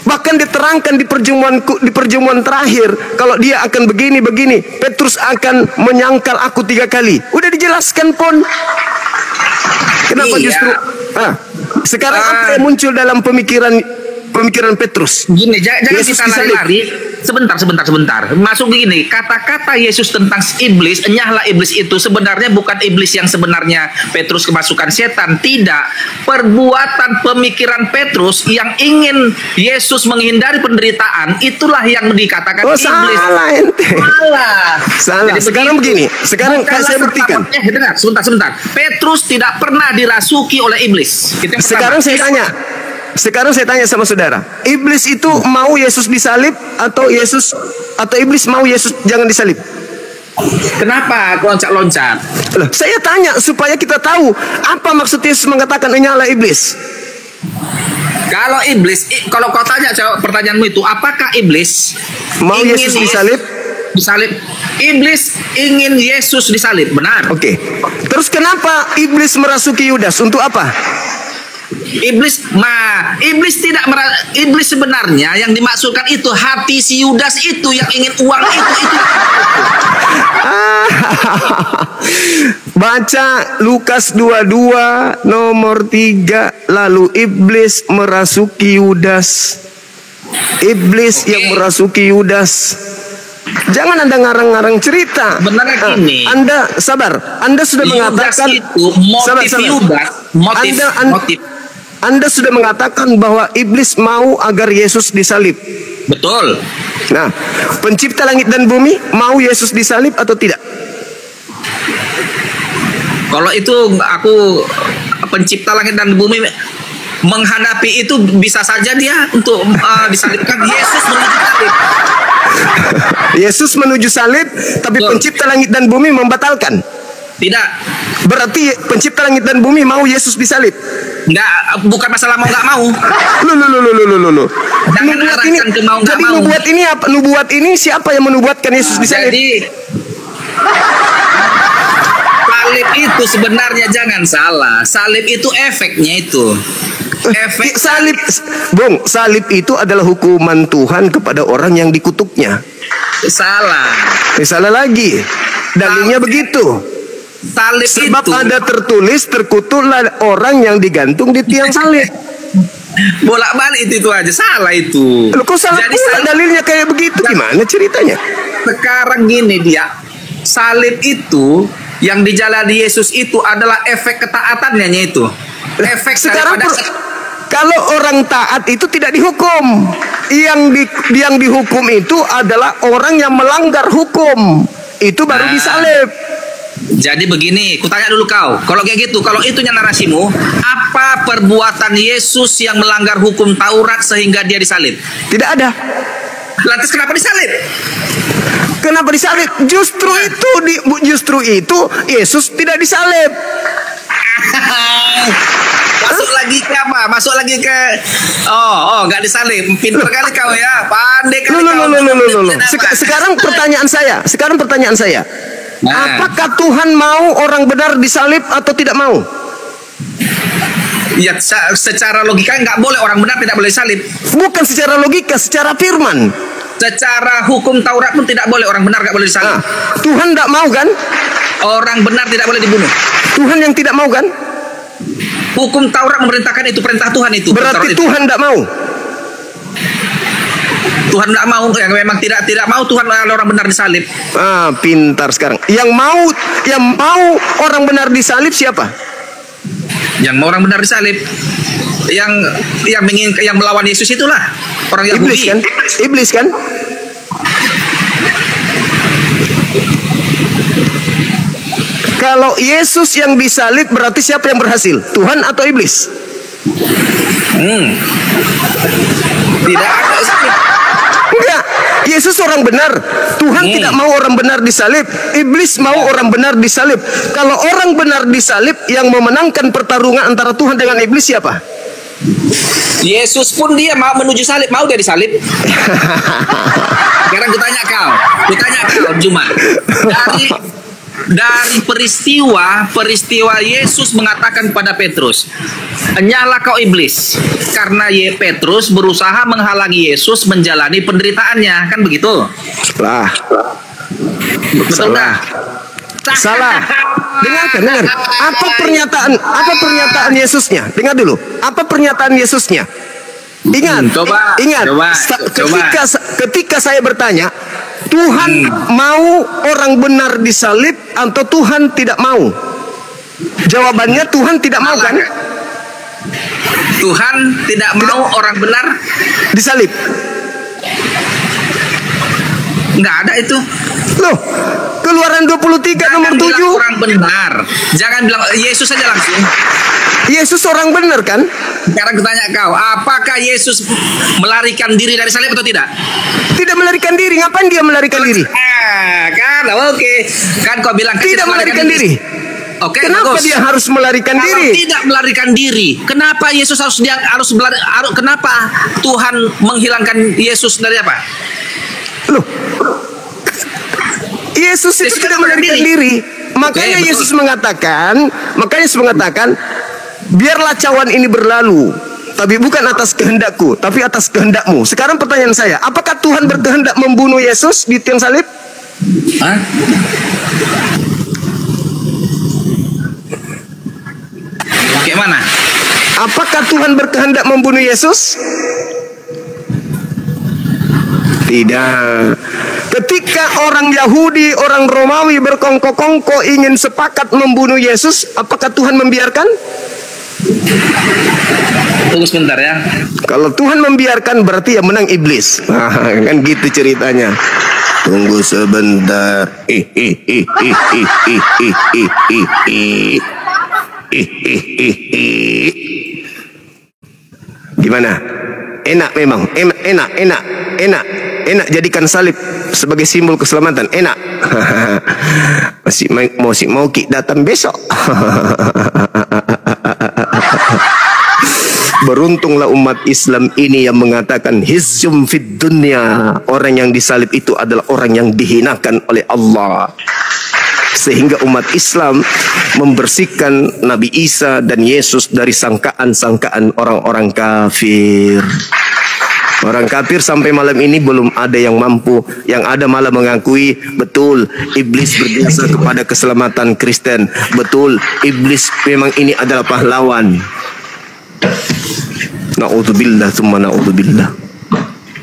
Bahkan diterangkan di perjamuan terakhir kalau dia akan begini. Petrus akan menyangkal aku 3 kali. Udah dijelaskan pun. Kenapa justru sekarang apa yang muncul dalam pemikiran Petrus? Gini, jangan kita lari-lari. Sebentar. Masuk begini, kata-kata Yesus tentang iblis, enyahlah iblis itu sebenarnya bukan iblis yang sebenarnya Petrus kemasukan setan. Tidak. Perbuatan pemikiran Petrus yang ingin Yesus menghindari penderitaan, itulah yang dikatakan iblis. Salah. Jadi sekarang begini. Sekarang saya buktikan. Dengar, sebentar. Petrus tidak pernah dirasuki oleh iblis. Sekarang saya tanya sama saudara, iblis itu mau Yesus disalib atau iblis mau Yesus jangan disalib? Kenapa loncat-loncat? Lah, saya tanya supaya kita tahu apa maksud Yesus mengatakan nyala iblis. Kalau iblis, kalau kau tanya jawab pertanyaanmu itu, apakah iblis Mau ingin Yesus disalib? Disalib. Iblis ingin Yesus disalib, benar. Oke. Terus kenapa iblis merasuki Yudas? Untuk apa? Iblis tidak iblis sebenarnya yang dimaksudkan itu hati si Yudas itu yang ingin uang itu. Baca Lukas 22 nomor 3, lalu iblis merasuki Yudas. Iblis yang merasuki Yudas. Jangan Anda ngarang-ngarang cerita. Sebenarnya gini. Anda sabar. Anda sudah Yudas mengatakan itu motif Yudas, motif. Anda sudah mengatakan bahwa iblis mau agar Yesus disalib. Betul. Nah, pencipta langit dan bumi mau Yesus disalib atau tidak? Kalau itu aku pencipta langit dan bumi menghadapi itu bisa saja dia untuk disalibkan. Yesus menuju salib, tapi Betul. pencipta langit dan bumi membatalkan. Tidak. Berarti pencipta langit dan bumi mau Yesus disalib. Enggak, bukan masalah mau nggak mau. Loh. Jangan arahkan ke mau nggak Jadi mau. nubuat ini apa? Nubuat ini siapa yang menubuatkan Yesus disalib? Jadi salib itu sebenarnya jangan salah. Salib itu efeknya itu. Efek Salib, Bung, salib itu adalah hukuman Tuhan kepada orang yang dikutuknya. salah. Salah lagi. Dalilnya begitu. Salib Sebab itu ada tertulis terkutuklah orang yang digantung di tiang salib. bolak-balik itu aja salah itu. Loh, kok salah Jadi pula salib- dalilnya kayak begitu? Gimana ceritanya? Sekarang gini dia, salib itu yang dijalani Yesus itu adalah efek ketaatannya itu. Efek Sekarang daripada kalau orang taat itu tidak dihukum. Yang dihukum itu adalah orang yang melanggar hukum. Itu baru disalib. Jadi begini, kutanya dulu kau. Kalau kayak gitu, kalau itunya narasimu, apa perbuatan Yesus yang melanggar hukum Taurat sehingga dia disalib? Tidak ada. Lantas kenapa disalib? Kenapa disalib? Justru itu Yesus tidak disalib. Masuk lagi ke apa? Masuk lagi ke nggak disalib. Pintar kali kau ya, pandai kali kau. Loh. Sekarang pertanyaan saya. Nah. Apakah Tuhan mau orang benar disalib atau tidak mau? Ya, secara logika nggak boleh orang benar tidak boleh disalib. Bukan secara logika, secara firman. Secara hukum Taurat pun tidak boleh orang benar nggak boleh disalib. Tuhan tidak mau kan? Orang benar tidak boleh dibunuh. Tuhan yang tidak mau kan? Hukum Taurat memerintahkan itu, perintah Tuhan itu. Berarti Taurat itu. Tuhan tidak mau. Tuhan tidak mau, yang memang tidak mau Tuhan orang benar disalib. Pintar sekarang. Yang mau orang benar disalib siapa? Yang mau orang benar disalib, yang melawan Yesus itulah orang Yahudi. Iblis kan? Iblis kan? Kalau Yesus yang disalib berarti siapa yang berhasil? Tuhan atau iblis? Tidak ada. Enggak. Yesus orang benar. Tuhan tidak mau orang benar disalib. Iblis mau orang benar disalib. Kalau orang benar disalib, yang memenangkan pertarungan antara Tuhan dengan iblis siapa? Yesus pun dia mau menuju salib, mau dia disalib. Sekarang kutanya kau Juma. Dari peristiwa Yesus mengatakan pada Petrus, "Nyala kau iblis," karena Petrus berusaha menghalangi Yesus menjalani penderitaannya, kan begitu? Betul nggak? Salah. Dengar. Apa pernyataan Yesusnya? Dengar dulu. Apa pernyataan Yesusnya? Ingat. Ketika saya bertanya, Tuhan mau orang benar disalib atau Tuhan tidak mau? Jawabannya Tuhan tidak mau kan? Tuhan tidak mau orang benar disalib. Nggak ada itu. Loh, Keluaran 23 nomor 7. Orang benar. Jangan bilang Yesus saja langsung. Yesus orang benar kan? Sekarang kutanya kau, apakah Yesus melarikan diri dari salib atau tidak? Tidak melarikan diri. Ngapain dia melarikan diri? Kan, oke. Kan kau bilang Tidak melarikan diri. Oke, Kenapa bagus. dia harus melarikan Kalau diri? tidak melarikan diri, kenapa Yesus kenapa Tuhan menghilangkan Yesus dari apa? Loh, Yesus itu tidak melarikan diri. Makanya Oke, betul. Yesus mengatakan, biarlah cawan ini berlalu, tapi bukan atas kehendakku, tapi atas kehendakmu. Sekarang pertanyaan saya, apakah Tuhan berkehendak membunuh Yesus di tiang salib? Hah? Kayak mana? Apakah Tuhan berkehendak membunuh Yesus? Tidak. Ketika orang Yahudi, orang Romawi berkongko-kongko ingin sepakat membunuh Yesus, apakah Tuhan membiarkan? Tunggu sebentar ya. Kalau Tuhan membiarkan berarti yang menang iblis. Kan gitu ceritanya. Tunggu sebentar. Gimana? Enak memang. Enak jadikan salib sebagai simbol keselamatan. Enak. Masih mau ki datang besok. Beruntunglah umat Islam ini yang mengatakan hizzum fid dunya. Orang yang disalib itu adalah orang yang dihinakan oleh Allah. Sehingga umat Islam membersihkan Nabi Isa dan Yesus dari sangkaan-sangkaan orang-orang kafir. Orang kafir sampai malam ini belum ada yang mampu. Yang ada malah mengakui betul iblis berjasa kepada keselamatan Kristen. Betul iblis memang ini adalah pahlawan. Na'udzubillah, tsumma na'udzubillah.